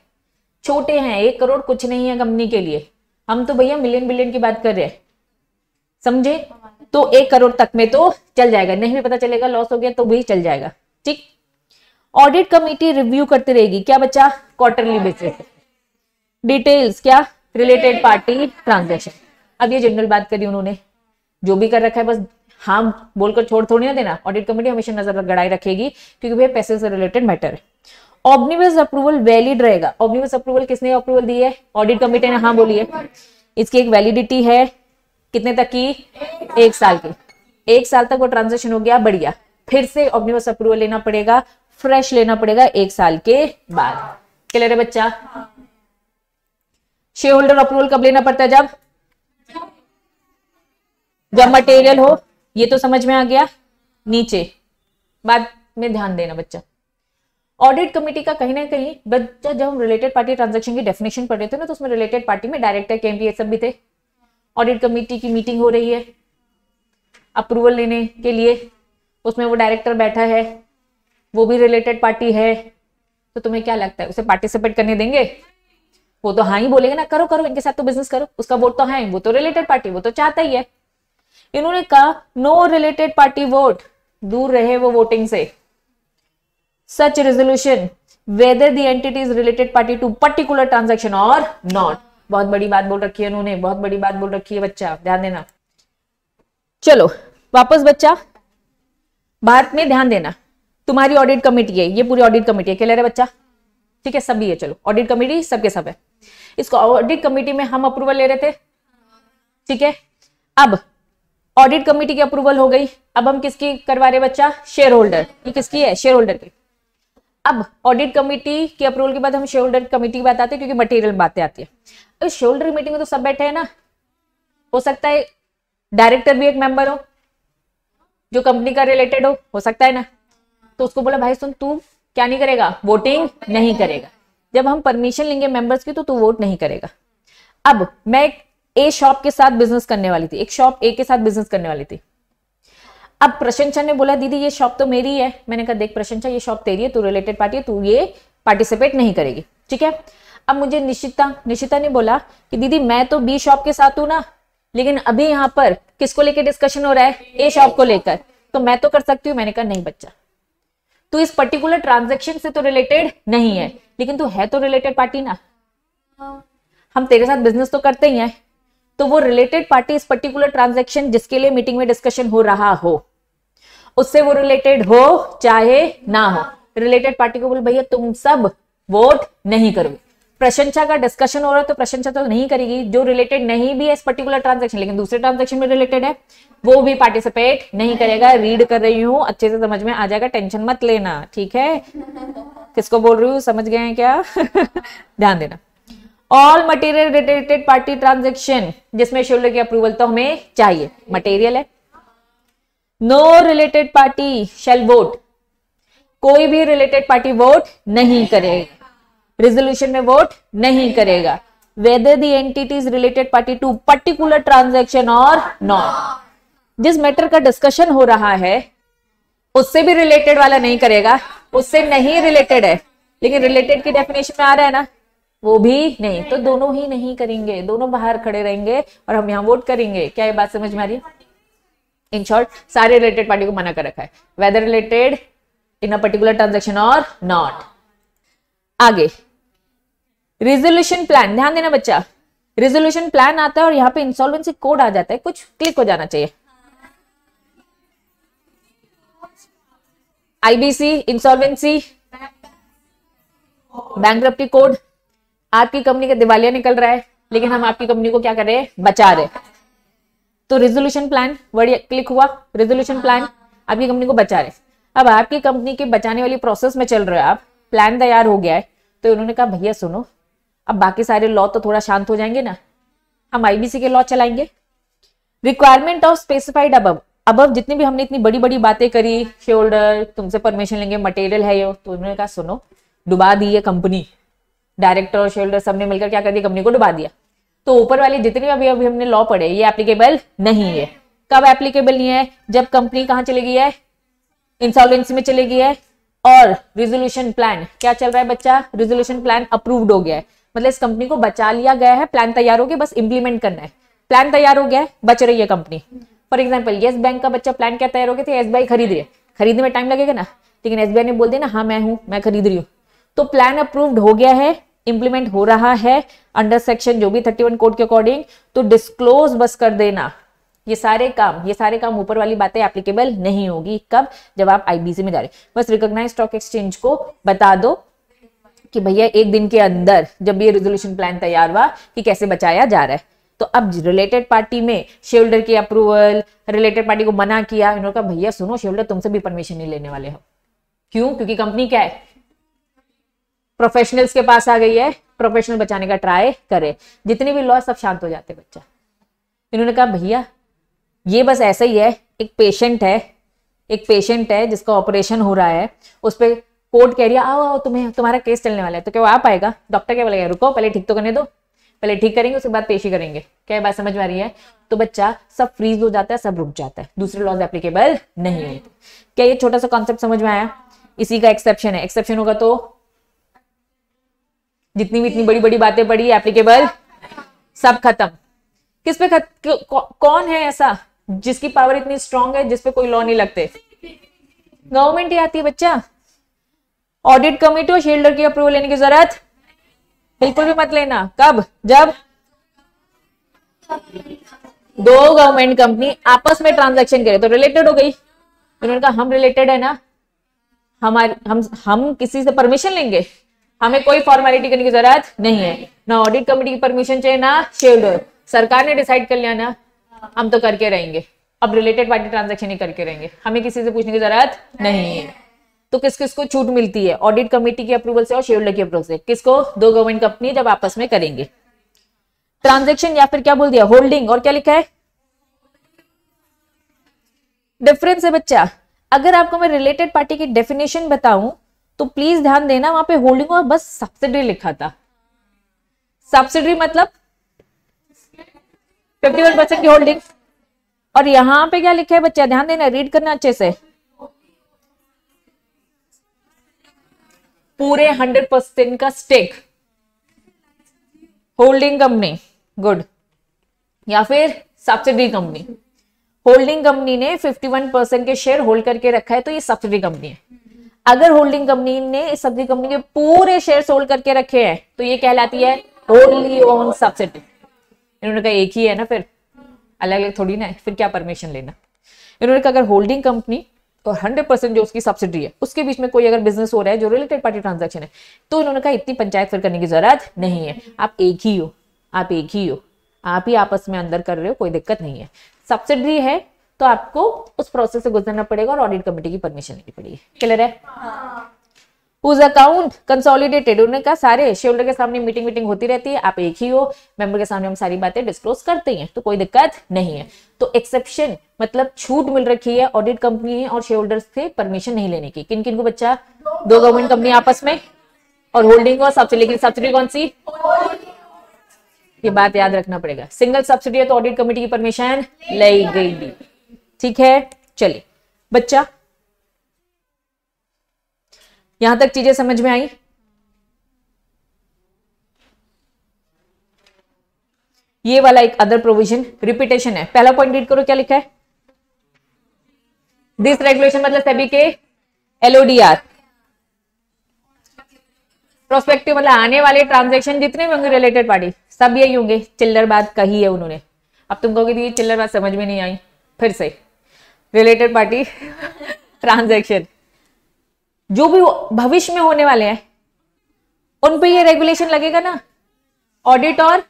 छोटे हैं, 1 करोड़ कुछ नहीं है कंपनी के लिए, हम तो भैया मिलियन बिलियन की बात कर रहे हैं, समझे? तो 1 करोड़ तक में तो चल जाएगा, नहीं भी पता चलेगा, लॉस हो गया तो भी चल जाएगा, ठीक। ऑडिट कमेटी रिव्यू करती रहेगी, क्या बच्चा, क्वार्टरली बेसिस, डिटेल्स क्या, रिलेटेड पार्टी ट्रांजैक्शन। अब ये जनरल बात करी उन्होंने, जो भी कर रखा है बस हाँ बोलकर छोड़ थोड़ी ना देना, ऑडिट कमेटी हमेशा नजर गड़ाई रखेगी क्योंकि भैया पैसे से रिलेटेड मैटर है। ऑमनिबस अप्रूवल वैलिड रहेगा। ऑमनिबस अप्रूवल किसने अप्रूवल दी है, ऑडिट कमेटी ने हाँ बोली है। इसकी एक वैलिडिटी है कितने तक की, 1 साल की। 1 साल तक वो ट्रांजेक्शन हो गया, बढ़िया, फिर से ऑमनिबस अप्रूवल लेना पड़ेगा, फ्रेश लेना पड़ेगा 1 साल के बाद। क्लियर है बच्चा? शेयर होल्डर अप्रूवल कब लेना पड़ता है, जब मटेरियल हो, ये तो समझ में आ गया। नीचे बात में ध्यान देना बच्चा, ऑडिट कमेटी का कहीं ना कहीं बच्चा, जब हम रिलेटेड पार्टी ट्रांजैक्शन की डेफिनेशन पढ़ रहे थे ना, तो उसमें रिलेटेड पार्टी में डायरेक्टर के सब भी थे। ऑडिट कमेटी की मीटिंग हो रही है अप्रूवल लेने के लिए, उसमें वो डायरेक्टर बैठा है, वो भी रिलेटेड पार्टी है, तो तुम्हें क्या लगता है उसे पार्टिसिपेट करने देंगे? वो तो हाँ ही बोलेंगे ना, करो करो इनके साथ तो बिजनेस करो, उसका वोट तो है, वो तो रिलेटेड पार्टी, वो तो चाहता ही है। इन्होंने कहा नो रिलेटेड पार्टी वोट, दूर रहे वो वोटिंग से। Such resolution whether the entity is related party to particular transaction और नॉट। बहुत बड़ी बात बोल रखी है उन्होंने, बहुत बड़ी बात बोल रखी है बच्चा, ध्यान देना। चलो वापस बच्चा, भारत में ध्यान देना, तुम्हारी ऑडिट कमेटी है, ये पूरी ऑडिट कमेटी है, क्या ले रहे बच्चा? ठीक है, सभी है, चलो ऑडिट कमेटी सबके सब है। इसको ऑडिट कमेटी में हम अप्रूवल ले रहे थे, ठीक है। अब ऑडिट कमेटी की अप्रूवल हो गई, अब हम किसकी करवा रहे बच्चा? Share holder. ये किसकी है? शेयर होल्डर की। अब ऑडिट कमेटी के अप्रूवल के बाद हम शेयर होल्डर कमेटी की बात आती है, क्योंकि मटेरियल बातें आती है। अब शेयर होल्डर मीटिंग में तो सब बैठे हैं ना, हो सकता है डायरेक्टर भी एक मेंबर हो जो कंपनी का रिलेटेड हो सकता है ना। तो उसको बोला भाई सुन, तू क्या नहीं करेगा? वोटिंग नहीं करेगा। जब हम परमिशन लेंगे मेंबर्स की तो तू वोट नहीं करेगा। अब मैं ए शॉप के साथ बिजनेस करने वाली थी, एक शॉप ए के साथ बिजनेस करने वाली थी। अब प्रशंसा ने बोला दीदी ये शॉप तो मेरी है। मैंने कहा देख प्रशंसा, ये शॉप तेरी है, तू रिलेटेड पार्टी है, तू ये पार्टिसिपेट नहीं करेगी, ठीक है। अब मुझे निशिता ने बोला कि दीदी मैं तो बी शॉप के साथ हूं ना, लेकिन अभी यहाँ पर किसको लेकर डिस्कशन हो रहा है? ए शॉप को लेकर, तो मैं तो कर सकती हूँ। मैंने कहा नहीं बच्चा, तू इस पर्टिकुलर ट्रांजेक्शन से तो रिलेटेड नहीं है, लेकिन तू है तो रिलेटेड पार्टी ना। हम तेरे साथ बिजनेस तो करते ही हैं, तो वो रिलेटेड पार्टी इस पर्टिकुलर ट्रांजेक्शन जिसके लिए मीटिंग में डिस्कशन हो रहा हो उससे वो रिलेटेड हो चाहे ना हो। रिलेटेड पार्टी को बोल भैया तुम सब वोट नहीं करोगे। प्रशंसा का डिस्कशन हो रहा है तो प्रशंसा तो नहीं करेगी, जो रिलेटेड नहीं भी है इस पर्टिकुलर ट्रांजेक्शन लेकिन दूसरे ट्रांजेक्शन में रिलेटेड है वो भी पार्टिसिपेट नहीं करेगा। रीड कर रही हूँ, अच्छे से समझ में आ जाएगा, टेंशन मत लेना, ठीक है। किसको बोल रही हूँ, समझ गए हैं क्या? ध्यान देना। All material related party transaction जिसमें शेयर की अप्रूवल तो हमें चाहिए, मटेरियल है। नो रिलेटेड पार्टी शैल वोट, कोई भी रिलेटेड पार्टी वोट नहीं करेगा, रेजोल्यूशन में वोट नहीं करेगा। Whether the entity is related party to particular transaction और नॉट, जिस मैटर का डिस्कशन हो रहा है उससे भी रिलेटेड वाला नहीं करेगा, उससे नहीं रिलेटेड है लेकिन रिलेटेड की डेफिनेशन में आ रहा है ना, वो भी नहीं। तो दोनों ही नहीं करेंगे, दोनों बाहर खड़े रहेंगे और हम यहाँ वोट करेंगे। क्या ये बात समझ में आ रही है? इन शॉर्ट सारे रिलेटेड पार्टी को मना कर रखा है, whether related in a particular transaction और नॉट। आगे रेजोल्यूशन प्लान, ध्यान देना बच्चा, रेजोल्यूशन प्लान आता है और यहाँ पे इंसॉल्वेंसी कोड आ जाता है, कुछ क्लिक हो जाना चाहिए। IBC, insolvency, bankruptcy code. आपकी कंपनी का दिवालिया निकल रहा है लेकिन हम आपकी कंपनी को क्या कर रहे हैं? बचा रहे। तो रेजोल्यूशन प्लान वर्ड क्लिक हुआ, रेजोल्यूशन प्लान आपकी कंपनी को बचा रहे। अब आपकी कंपनी के बचाने वाली प्रोसेस में चल रहे हो आप, प्लान तैयार हो गया है, तो उन्होंने कहा भैया सुनो, अब बाकी सारे लॉ तो थोड़ा शांत हो जाएंगे ना, हम आईबीसी के लॉ चलाएंगे। रिक्वायरमेंट ऑफ स्पेसिफाइड अबव जितनी भी हमने इतनी बड़ी बड़ी बातें करी, शेयर होल्डर तुमसे परमिशन लेंगे, मटेरियल है ये, तो उन्होंने कहा सुनो, डुबा दी है कंपनी, डायरेक्टर और शेयर होल्डर सबने मिलकर क्या कर दिया? कंपनी को डुबा दिया। तो ऊपर वाले जितने अभी हमने लॉ पढ़े ये एप्लीकेबल नहीं है। कब एप्लीकेबल नहीं है? जब कंपनी कहां चली गई है? इंसॉल्वेंसी में चली गई है और रेजोल्यूशन प्लान क्या चल रहा है बच्चा? रेजोल्यूशन प्लान अप्रूव्ड हो गया है, मतलब इस कंपनी को बचा लिया गया है, प्लान तैयार हो गया, बस इंप्लीमेंट करना है। प्लान तैयार हो गया है, बच रही है company. For example yes bank का बच्चा प्लान क्या तैयार हो गया था? एसबीआई खरीद रही है, खरीदने में टाइम लगेगा ना, लेकिन एसबीआई ने बोल दिया ना हाँ मैं हूं, मैं खरीद रही हूँ, तो प्लान अप्रूव्ड हो गया है, इंप्लीमेंट हो रहा है अंडर सेक्शन जो भी 31 कोड के अकॉर्डिंग। तो डिस्क्लोज बस कर देना, ये सारे काम ऊपर वाली बातें एप्लीकेबल नहीं होगी। कब? जब आप आईबीसी में जा रहे। बस रिकॉग्नाइज स्टॉक एक्सचेंज को बता दो कि भैया एक दिन के अंदर जब ये रेजोल्यूशन प्लान तैयार हुआ कि कैसे बचाया जा रहा है। तो अब रिलेटेड पार्टी में शेयर होल्डर की अप्रूवल, रिलेटेड पार्टी को मना किया, इन्होंने कहा भैया सुनो शेयर होल्डर तुमसे भी परमिशन नहीं लेने वाले हो। क्यों? क्योंकि कंपनी क्या है? प्रोफेशनल्स के पास आ गई है, प्रोफेशनल बचाने का ट्राई करे। जितने भी लॉ सब शांत हो जाते बच्चा। इन्होंने कहा भैया ये बस ऐसा ही है, एक पेशेंट है जिसका ऑपरेशन हो रहा है, उस पर कोर्ट कह रही है आओ तुम्हारा केस चलने वाला है, तो क्या वो आ पाएगा? डॉक्टर क्या बोलेगा? रुको पहले ठीक तो करने दो, पहले ठीक करेंगे उसके बाद पेशी करेंगे। क्या बात समझ में आ रही है? तो बच्चा सब फ्रीज हो जाता है, सब रुक जाता है, दूसरे लॉज एप्लीकेबल नहीं होते। क्या ये छोटा सा कॉन्सेप्ट समझ में आया? इसी का एक्सेप्शन है, एक्सेप्शन होगा तो जितनी भी इतनी बड़ी बड़ी बातें पड़ी एप्लीकेबल सब खत्म। किस पे कौन है ऐसा जिसकी पावर इतनी स्ट्रांग है जिस पे कोई लॉ नहीं लगते? गवर्नमेंट ही आती है बच्चा। ऑडिट कमिटी और शेयर होल्डर की अप्रूवल लेने की जरूरत बिल्कुल भी मत लेना। कब? जब दो गवर्नमेंट कंपनी आपस में ट्रांजैक्शन करे तो रिलेटेड हो गई। उन्होंने कहा हम रिलेटेड है ना, हमारे हम किसी से परमिशन लेंगे, हमें कोई फॉर्मेलिटी करने की जरूरत नहीं है, ना ऑडिट कमेटी की परमिशन चाहिए ना शेयर होल्डर। सरकार ने डिसाइड कर लिया ना, हम तो करके रहेंगे, अब रिलेटेड पार्टी ट्रांजैक्शन ही करके रहेंगे, हमें किसी से पूछने की जरूरत नहीं है। तो किस किस को छूट मिलती है? ऑडिट कमेटी की अप्रूवल से और शेयर होल्डर की अप्रूवल से। किसको? दो गवर्नमेंट कंपनी जब आपस में करेंगे ट्रांजैक्शन, या फिर क्या बोल दिया, होल्डिंग, और क्या लिखा है, डिफरेंस है बच्चा। अगर आपको मैं रिलेटेड पार्टी की डेफिनेशन बताऊं तो प्लीज ध्यान देना, वहां पे होल्डिंग और बस सब्सिडरी लिखा था। सब्सिडरी मतलब 51% की होल्डिंग, और यहां पे क्या लिखा है बच्चा, ध्यान देना, रीड करना अच्छे से, पूरे 100% का स्टेक होल्डिंग कंपनी, गुड, या फिर सब्सिडरी कंपनी। होल्डिंग कंपनी ने 51% के शेयर होल्ड करके रखा है तो ये सब्सिडरी कंपनी है। अगर होल्डिंग कंपनी ने इस सब्सिडरी कंपनी के पूरे शेयर होल्ड करके रखे हैं तो ये कहलाती है होल्डली ओन सब्सिडरी। इन्होंने कहा एक ही है ना, फिर अलग अलग थोड़ी ना है, फिर क्या परमिशन लेना। इन्होंने कहा अगर होल्डिंग कंपनी और 100% जो उसकी सब्सिडरी है उसके बीच में कोई अगर बिजनेस हो रहा है जो रिलेटेड पार्टी ट्रांजैक्शन है, तो इन्होंने कहा इतनी पंचायत फिर करने की जरूरत नहीं है, आप एक ही हो, आप एक ही हो, आप ही आपस में अंदर कर रहे हो, कोई दिक्कत नहीं है। सब्सिडरी है तो आपको उस प्रोसेस से गुजरना पड़ेगा और ऑडिट कमेटी की परमिशन लेनी पड़ेगी। क्लियर है? Whose अकाउंट कंसोलिडेटेड, उन्होंने कहा सारे शेयर होल्डर के सामने मीटिंग होती रहती है, आप एक ही हो, मेंबर के सामने हम सारी बातें डिस्क्लोज करते हैं, तो कोई दिक्कत नहीं है। तो एक्सेप्शन मतलब छूट मिल रखी है ऑडिट कंपनी और शेयर होल्डर्स से परमिशन नहीं लेने की। किन किन को बच्चा? दो गवर्नमेंट कंपनी आपस में, और होल्डिंग और सब्सिडी। लेकिन सब्सिडी कौन सी? ये बात याद रखना पड़ेगा, सिंगल सब्सिडी है तो ऑडिट कमेटी की परमिशन ली गई। ठीक है, चलिए बच्चा, यहां तक चीजें समझ में आई? ये वाला एक अदर प्रोविजन रिपीटेशन है। पहला पॉइंट रीड करो, क्या लिखा है, दिस रेगुलेशन मतलब सेबी के एलओडीआर, प्रोस्पेक्टिव मतलब आने वाले ट्रांजैक्शन जितने भी होंगे रिलेटेड पार्टी सब यही होंगे। चिल्लर बात कही है उन्होंने, अब तुम कहोगे ये चिल्लर बात समझ में नहीं आई, फिर से रिलेटेड पार्टी ट्रांजैक्शन जो भी भविष्य में होने वाले हैं उन पे ये रेगुलेशन लगेगा ना, ऑडिट और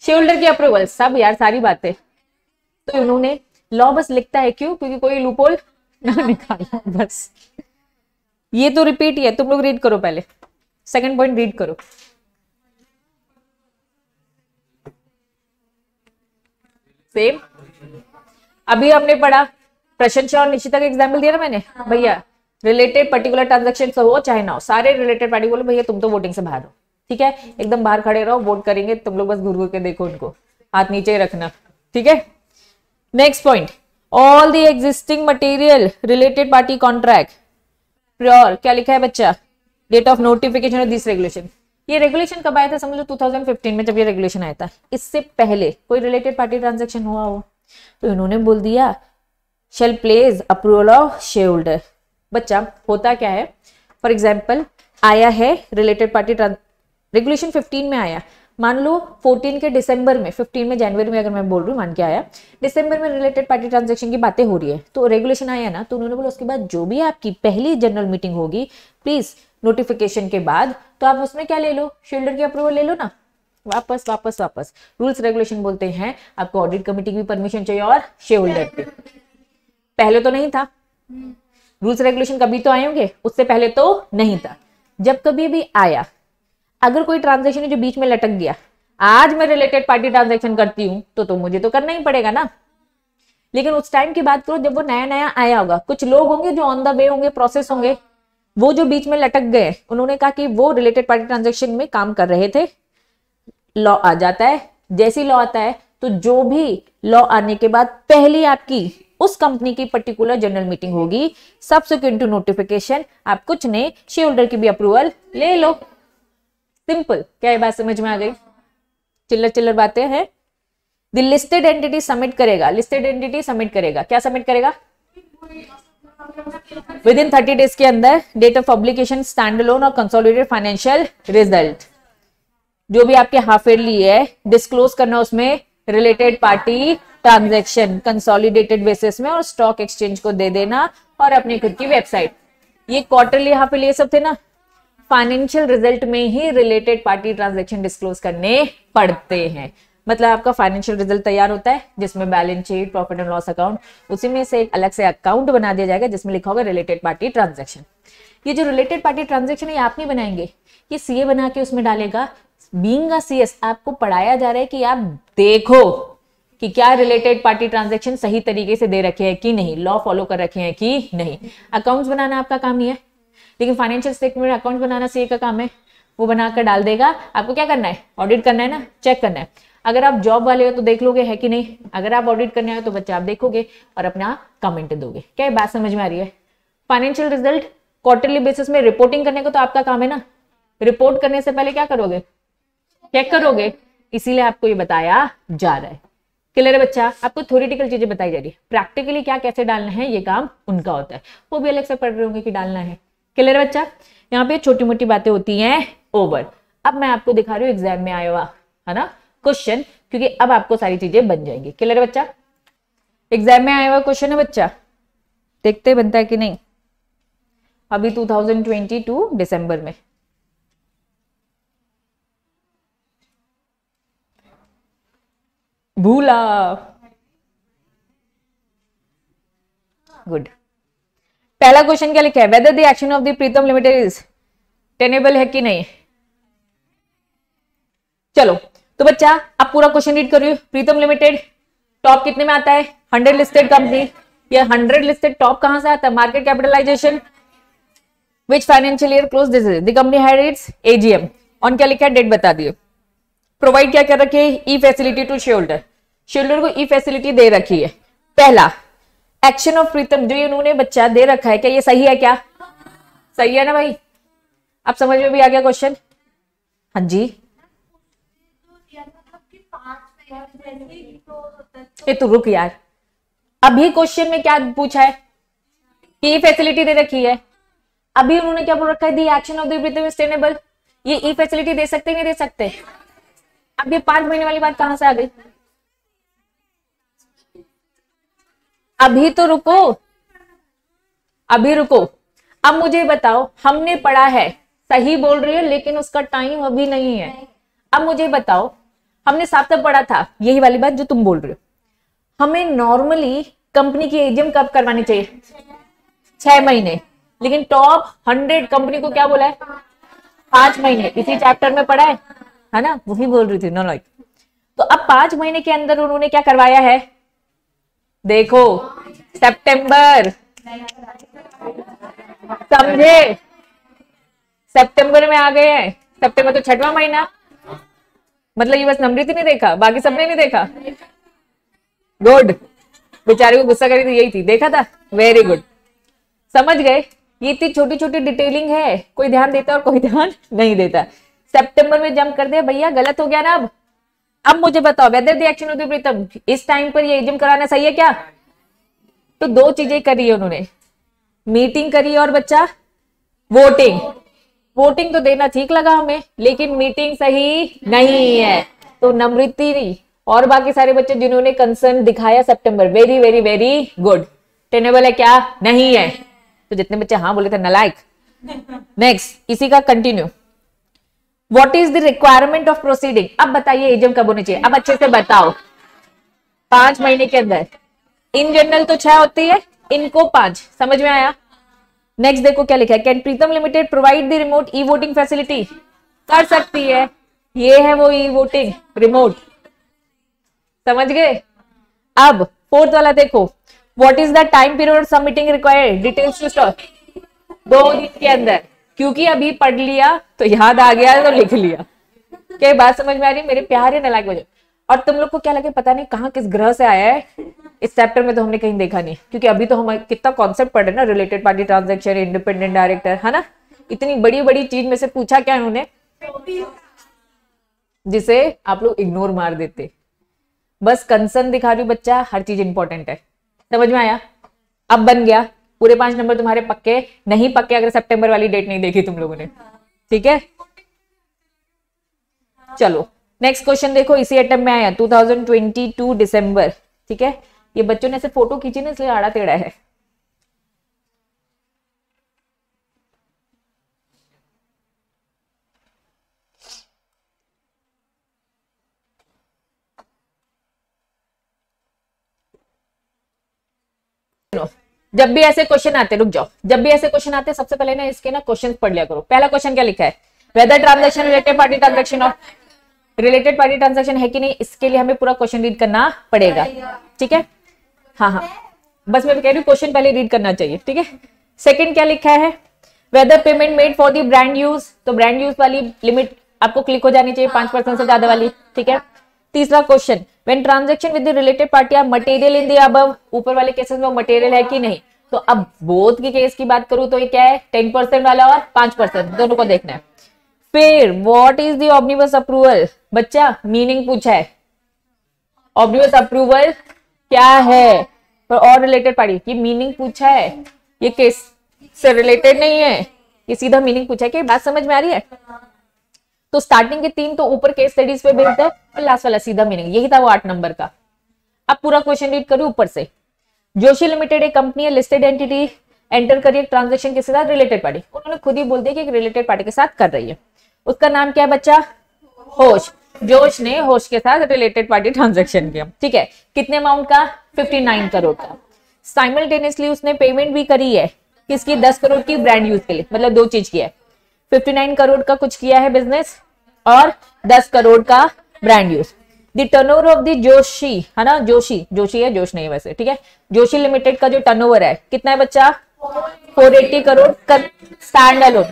शेयर होल्डर की अप्रूवल सब, यार सारी बातें। तो उन्होंने लॉ बस लिखता है क्यों? क्योंकि कोई लूपहोल ना निकालना, बस। ये तो रिपीट ही है, तुम लोग रीड करो, पहले सेकंड पॉइंट रीड करो। सेम अभी हमने पढ़ा, प्रशंसा और निश्चिता का एग्जाम्पल दिया ना मैंने, भैया रिलेटेड पर्टिकुलर ट्रांजैक्शन हो चाहे ना हो, सारे रिलेटेड पार्टी बोलो भैया तुम तो वोटिंग से बाहर हो, ठीक है, एकदम बाहर खड़े रहो, वोट करेंगे, तुम लोग बस घूर घूर के देखो उनको, हाथ नीचे ही रखना, ठीक है। Next point, all the existing material related party contract pure, क्या लिखा है बच्चा, date of notification of this regulation. ये रेगुलेशन कब आया था? समझ लो 2015 में जब ये रेगुलेशन आया था। इससे पहले कोई रिलेटेड पार्टी ट्रांजैक्शन हुआ हो तो इन्होंने बोल दिया shall pledge approval of shareholder. बच्चा होता क्या है, फॉर एग्जाम्पल आया है रिलेटेड पार्टी रेगुलेशन 15 में आया, मान लो 14 के दिसंबर में, 15 में जनवरी में अगर मैं बोल रही हूँ, मान के आया, दिसंबर में रिलेटेड पार्टी ट्रांजैक्शन की बातें हो रही है, तो रेगुलेशन आया ना, तो उन्होंने बोला उसके बाद जो भी आपकी पहली जनरल मीटिंग होगी प्लीज नोटिफिकेशन के बाद, तो आप उसमें क्या ले लो, शेयर होल्डर की अप्रूवल ले लो ना, वापस वापस वापस। रूल्स रेगुलेशन बोलते हैं आपको ऑडिट कमेटी की परमिशन चाहिए और शेयर होल्डर की। पहले तो नहीं था, रूल्स रेगुलेशन कभी तो आए होंगे, उससे पहले तो नहीं था। जब कभी भी आया, अगर कोई ट्रांजैक्शन है जो बीच में लटक गया, आज मैं रिलेटेड पार्टी ट्रांजैक्शन करती हूं तो मुझे तो करना ही पड़ेगा ना। लेकिन उस टाइम की बात करो जब वो नया नया आया होगा, कुछ लोग होंगे जो ऑन द वे होंगे, प्रोसेस होंगे, वो जो बीच में लटक गए, उन्होंने कहा कि वो रिलेटेड पार्टी ट्रांजैक्शन में काम कर रहे थे, लॉ आ जाता है। जैसे लॉ आता है तो जो भी लॉ आने के बाद पहली आपकी उस कंपनी की पर्टिकुलर जनरल मीटिंग होगी, सब्सिक्वेंट टू नोटिफिकेशन आप कुछ ने शेयर होल्डर की भी अप्रूवल ले लो। सिंपल, क्या ये बात समझ में आ गई? चिल्लर चिल्लर बातें हैं। द लिस्टेड एंटिटी सबमिट करेगा, लिस्टेड एंटिटी सबमिट करेगा, क्या सबमिट करेगा? विद इन 30 डेज के अंदर date of publication stand alone और कंसोलिडेटेड फाइनेंशियल रिजल्ट जो भी आपके हाफ ईयरली है डिस्क्लोज करना उसमें related party transaction consolidated basis में और स्टॉक एक्सचेंज को दे देना और अपनी खुद की वेबसाइट। ये क्वार्टरली हाफ ईयरली सब थे ना, फाइनेंशियल रिजल्ट में ही रिलेटेड पार्टी ट्रांजैक्शन डिस्क्लोज करने पड़ते हैं। मतलब आपका फाइनेंशियल रिजल्ट तैयार होता है जिसमें balance sheet profit and loss account, उसी में से एक अलग से अकाउंट बना दिया जाएगा जिसमें लिखा होगा रिलेटेड पार्टी ट्रांजैक्शन। ये जो रिलेटेड पार्टी ट्रांजैक्शन है ये आप नहीं बनाएंगे, ये सीए बना के उसमें डालेगा। बीइंग अ सीएस आपको पढ़ाया जा रहा है कि आप देखो कि क्या रिलेटेड पार्टी ट्रांजैक्शन सही तरीके से दे रखे हैं कि नहीं, लॉ फॉलो कर रखे हैं कि नहीं। अकाउंट्स बनाना आपका काम नहीं है, लेकिन फाइनेंशियल स्टेटमेंट अकाउंट बनाना सीए का काम है, वो बनाकर डाल देगा। आपको क्या करना है, ऑडिट करना है ना, चेक करना है। अगर आप जॉब वाले हो तो देख लोगे है कि नहीं, अगर आप ऑडिट करने आए तो बच्चे आप देखोगे और अपना कमेंट दोगे। क्या बात समझ में आ रही है? फाइनेंशियल रिजल्ट क्वार्टरली बेसिस में रिपोर्टिंग करने को तो आपका काम है ना, रिपोर्ट करने से पहले क्या करोगे, चेक करोगे, इसीलिए आपको ये बताया जा रहा है। क्लियर है बच्चा? आपको थ्योरेटिकल चीजें बताई जा रही है, प्रैक्टिकली क्या कैसे डालना है ये काम उनका होता है, वो भी अलग से पढ़ रहे होंगे कि डालना है। क्लियर है बच्चा? यहाँ पे छोटी मोटी बातें होती हैं ओवर। अब मैं आपको दिखा रही हूँ एग्जाम में आया हुआ है ना क्वेश्चन, क्योंकि अब आपको सारी चीजें बन जाएंगी। क्लियर है बच्चा? एग्जाम में आया हुआ क्वेश्चन है बच्चा, देखते बनता है कि नहीं। अभी 2022 दिसंबर में भूला। गुड। पहला क्वेश्चन क्या लिखा है, weather the action of the Pritam limited is tenable है कि नहीं। चलो तो बच्चा आप पूरा क्वेश्चन रीड करिए। प्रीतम लिमिटेड टॉप कितने में आता है, 100 लिस्टेड कंपनी। ये 100 लिस्टेड टॉप कहां से आता है, market capitalisation which financial year close this is the company had its AGM on, क्या लिखा है, डेट बता दिए। प्रोवाइड क्या कर रखी है, e facility to shareholder, shareholder को ई फैसिलिटी दे रखी है। पहला एक्शन ऑफ प्रीतम जो इन्होंने बच्चा दे रखा है, क्या ये सही है, क्या सही है ना भाई? आप समझ में भी आ गया क्वेश्चन? हाँ जी, ये तो रुक यार, अभी क्वेश्चन में क्या पूछा है कि ई फैसिलिटी दे रखी है। अभी उन्होंने क्या बोल रखा है, दी action of the Pritam sustainable, ये ई फैसिलिटी दे सकते नहीं दे सकते। अब ये 5 महीने वाली बात कहां से आ गई? अभी तो रुको, अभी रुको। अब मुझे बताओ, हमने पढ़ा है, सही बोल रही है, लेकिन उसका टाइम अभी नहीं है। अब मुझे बताओ, हमने साफ तक पढ़ा था यही वाली बात जो तुम बोल रहे हो, हमें नॉर्मली कंपनी की एजीएम कब करवानी चाहिए, 6 महीने, लेकिन टॉप 100 कंपनी को क्या बोला है, 5 महीने। इसी चैप्टर में पढ़ा है ना, वही बोल रही थी ना लाइक। तो अब 5 महीने के अंदर उन्होंने क्या करवाया है, देखो सितंबर, समझे, सितंबर में आ गए हैं। सितंबर तो 6वां महीना, मतलब ये बस नम्रता नहीं देखा, बाकी सबने नहीं देखा। गुड, बेचारे को गुस्सा करी थी, यही थी, देखा था, वेरी गुड, समझ गए। ये इतनी छोटी छोटी डिटेलिंग है, कोई ध्यान देता और कोई ध्यान नहीं देता। सितंबर में जंप कर दे भैया, गलत हो गया ना। अब मुझे बताओ, whether the action of the Pritam, इस टाइम पर ये एजीएम कराना सही है क्या? तो 2 चीजें करी है उन्होंने, मीटिंग करी और बच्चा वोटिंग। वोटिंग तो देना ठीक लगा हमें, लेकिन मीटिंग सही नहीं है। तो नम्रता और बाकी सारे बच्चे जिन्होंने कंसर्न दिखाया सितंबर, very very very good. Tenable है क्या, नहीं है। तो जितने बच्चे हाँ बोले थे नलायक। नेक्स्ट, इसी का continue, what is the requirement of proceeding. अब बताइए एजीएम कब होनी चाहिए, अब अच्छे से बताओ। 5 महीने के अंदर, इन जनरल तो 6 होती है, इनको 5, समझ में आया? नेक्स्ट देखो क्या लिखा है, can Pritam limited provide the remote e voting facility, कर सकती है, ये है वो ई वोटिंग रिमोट, समझ गए। अब 4th वाला देखो, what is the time period submitting required details to stock, 2 दिन के अंदर, क्योंकि अभी पढ़ लिया तो याद आ गया तो लिख लिया। क्या बात समझ में आ रही है मेरे प्यारे नलायक बच्चों? और तुम लोग को क्या लगे, पता नहीं कहाँ किस ग्रह से आया है, इस चैप्टर में तो हमने कहीं देखा नहीं, क्योंकि अभी तो हम कितना कॉन्सेप्ट पढ़ रहे ना, related party transaction, independent director, है ना। इतनी बड़ी बड़ी चीज में से पूछा क्या उन्होंने, जिसे आप लोग इग्नोर मार देते। बस कंसर्न दिखा रही हूँ बच्चा, हर चीज इंपॉर्टेंट है, समझ में आया? अब बन गया पूरे 5 नंबर तुम्हारे पक्के नहीं पक्के अगर सितंबर वाली डेट नहीं देखी तुम लोगों ने, ठीक है। चलो नेक्स्ट क्वेश्चन देखो, इसी अटेम्प्ट में आया 2022 दिसंबर, ठीक है। ये बच्चों ने ऐसे फोटो खींची ना इसलिए आड़ा टेढ़ा है। जब भी ऐसे क्वेश्चन आते, रुक जाओ, जब भी ऐसे क्वेश्चन आते सबसे पहले ना इसके ना क्वेश्चन पढ़ लिया करो। पहला क्वेश्चन क्या लिखा है, whether transaction related party transaction और रिलेटेड पार्टी ट्रांजैक्शन है कि नहीं, इसके लिए हमें पूरा क्वेश्चन रीड करना पड़ेगा, ठीक है। हाँ, बस मैं कह रही हूँ क्वेश्चन पहले रीड करना चाहिए, ठीक है। सेकंड क्या लिखा है, whether payment made for the brand use, तो ब्रांड यूज वाली लिमिट आपको क्लिक हो जानी चाहिए 5% से ज्यादा वाली, ठीक है। तीसरा question, when transaction with the related party are material in the above, ऊपर वाले केसेस में मटेरियल है कि नहीं। तो अब बोथ के केस की बात करूं तो ये क्या है, 10% वाला और 5%, दोनों को देखना है। फिर व्हाट इज द ऑम्निबस अप्रूवल, बच्चा मीनिंग पूछा है, ऑम्निबस अप्रूवल क्या है और रिलेटेड पार्टी की मीनिंग पूछा है, ये केस से रिलेटेड नहीं है, ये सीधा मीनिंग पूछा है। कि बात समझ में आ रही है। तो स्टार्टिंग के 3 तो ऊपर केस स्टडीज पे बेस्ड है और लास्ट वाला सीधा मीनिंग, यही था वो 8 नंबर का। अब पूरा क्वेश्चन रीड करूं ऊपर से। जोशी लिमिटेड एक कंपनी है, लिस्टेड एंटिटी, एंटर करिए ट्रांजैक्शन किसके साथ, रिलेटेड पार्टी। उन्होंने खुद ही बोल दिया कि एक रिलेटेड पार्टी के साथ कर रही है, उसका नाम क्या है बच्चा, होश। जोश ने होश के साथ रिलेटेड पार्टी ट्रांजैक्शन किया, ठीक है। कितने अमाउंट का, 59 करोड़ का। साइमल्टेनियसली उसने पेमेंट भी करी है, किसकी, 10 करोड़ की ब्रांड यूज के लिए, मतलब 2 चीज की है, 59 करोड़ का कुछ किया है बिजनेस और 10 करोड़ का brand use. The turnover of the Joshi, है ना, जोशी है, जोश नहीं है वैसे, ठीक है। जोशी लिमिटेड का जो टर्नओवर है कितना है बच्चा, 480 करोड़ स्टैंड अलोन,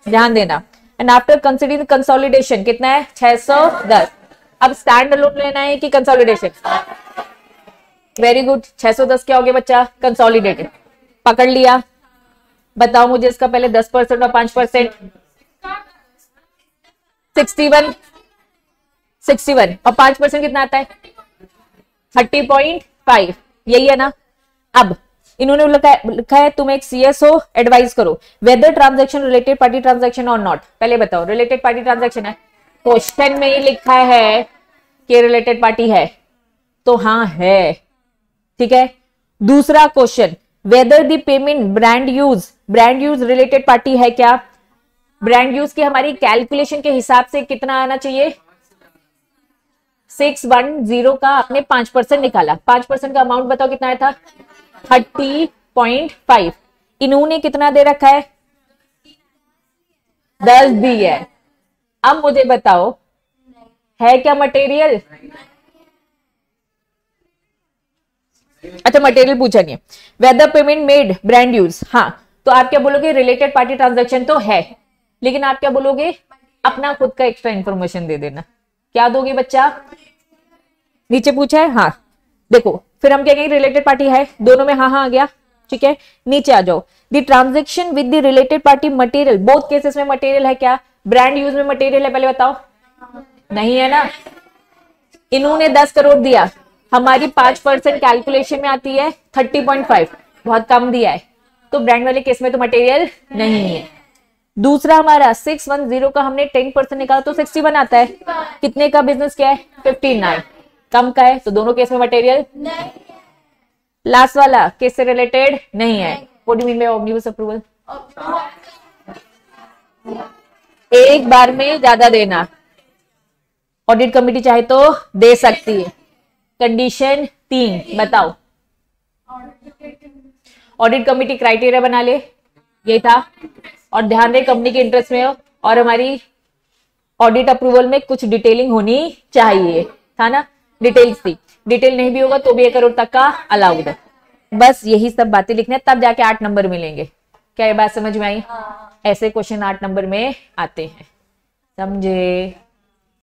ध्यान देना। एंड आफ्टर कंसिडरिंग कंसोलिडेशन कितना है, 610। अब स्टैंड अलोन लेना है कि कंसोलिडेशन, वेरी गुड, 610 क्या हो गया बच्चा, कंसोलिडेटेड, पकड़ लिया। बताओ मुझे इसका पहले 10% और 5%, 61 और 5% कितना आता है, 30.5, यही है ना। अब इन्होंने लिखा है तुम एक सीएसओ एडवाइस करो whether transaction related party transaction और नॉट। पहले बताओ रिलेटेड पार्टी ट्रांजैक्शन है, क्वेश्चन में ही लिखा है कि रिलेटेड पार्टी है, तो हाँ है, ठीक है। दूसरा question, whether the payment brand use related party है क्या। ब्रांड यूज की हमारी कैलकुलेशन के हिसाब से कितना आना चाहिए, 610 का आपने 5% निकाला, 5% का अमाउंट बताओ कितना आया था, 30.5। इन्होंने कितना दे रखा है, 10 दी है। अब मुझे बताओ है क्या मटेरियल, अच्छा मटेरियल पूछा नहीं है। Whether payment made brand use, हाँ तो आप क्या बोलोगे, रिलेटेड पार्टी ट्रांजैक्शन तो है, लेकिन आप क्या बोलोगे, अपना खुद का एक्स्ट्रा इंफॉर्मेशन दे देना। क्या दोगे बच्चा, नीचे पूछा है, हाँ देखो फिर हम क्या कहेंगे, रिलेटेड पार्टी है, दोनों में हाँ आ गया, ठीक है। नीचे आ जाओ, the transaction with the related party material, both cases में मटेरियल है क्या, ब्रांड यूज में मटेरियल है, पहले बताओ, नहीं है ना। इन्होंने 10 करोड़ दिया, हमारी 5% कैलकुलेशन में आती है 30.5, बहुत कम दिया है, तो ब्रांड वाले केस में तो मटेरियल नहीं है। दूसरा हमारा 610 का हमने 10% निकाला तो 61 आता है, कितने का बिजनेस क्या है, 59, कम का है, तो दोनों केस में मटेरियल नहीं। लास्ट वाला केस से रिलेटेड नहीं है। What do you mean by omnibus approval, एक बार में ज्यादा देना, ऑडिट कमेटी चाहे तो दे सकती है। कंडीशन 3 बताओ, ऑडिट कमेटी क्राइटेरिया बना ले, ये था, और ध्यान रहे कंपनी के इंटरेस्ट में हो, और हमारी ऑडिट अप्रूवल में कुछ डिटेलिंग होनी चाहिए, था ना, डिटेल्स थी। डिटेल नहीं भी होगा तो भी 1 करोड़ तक का अलाउड है। बस यही सब बातें लिखने, तब जाके 8 नंबर मिलेंगे। क्या ये बात समझ में आई, ऐसे क्वेश्चन 8 नंबर में आते हैं, समझे।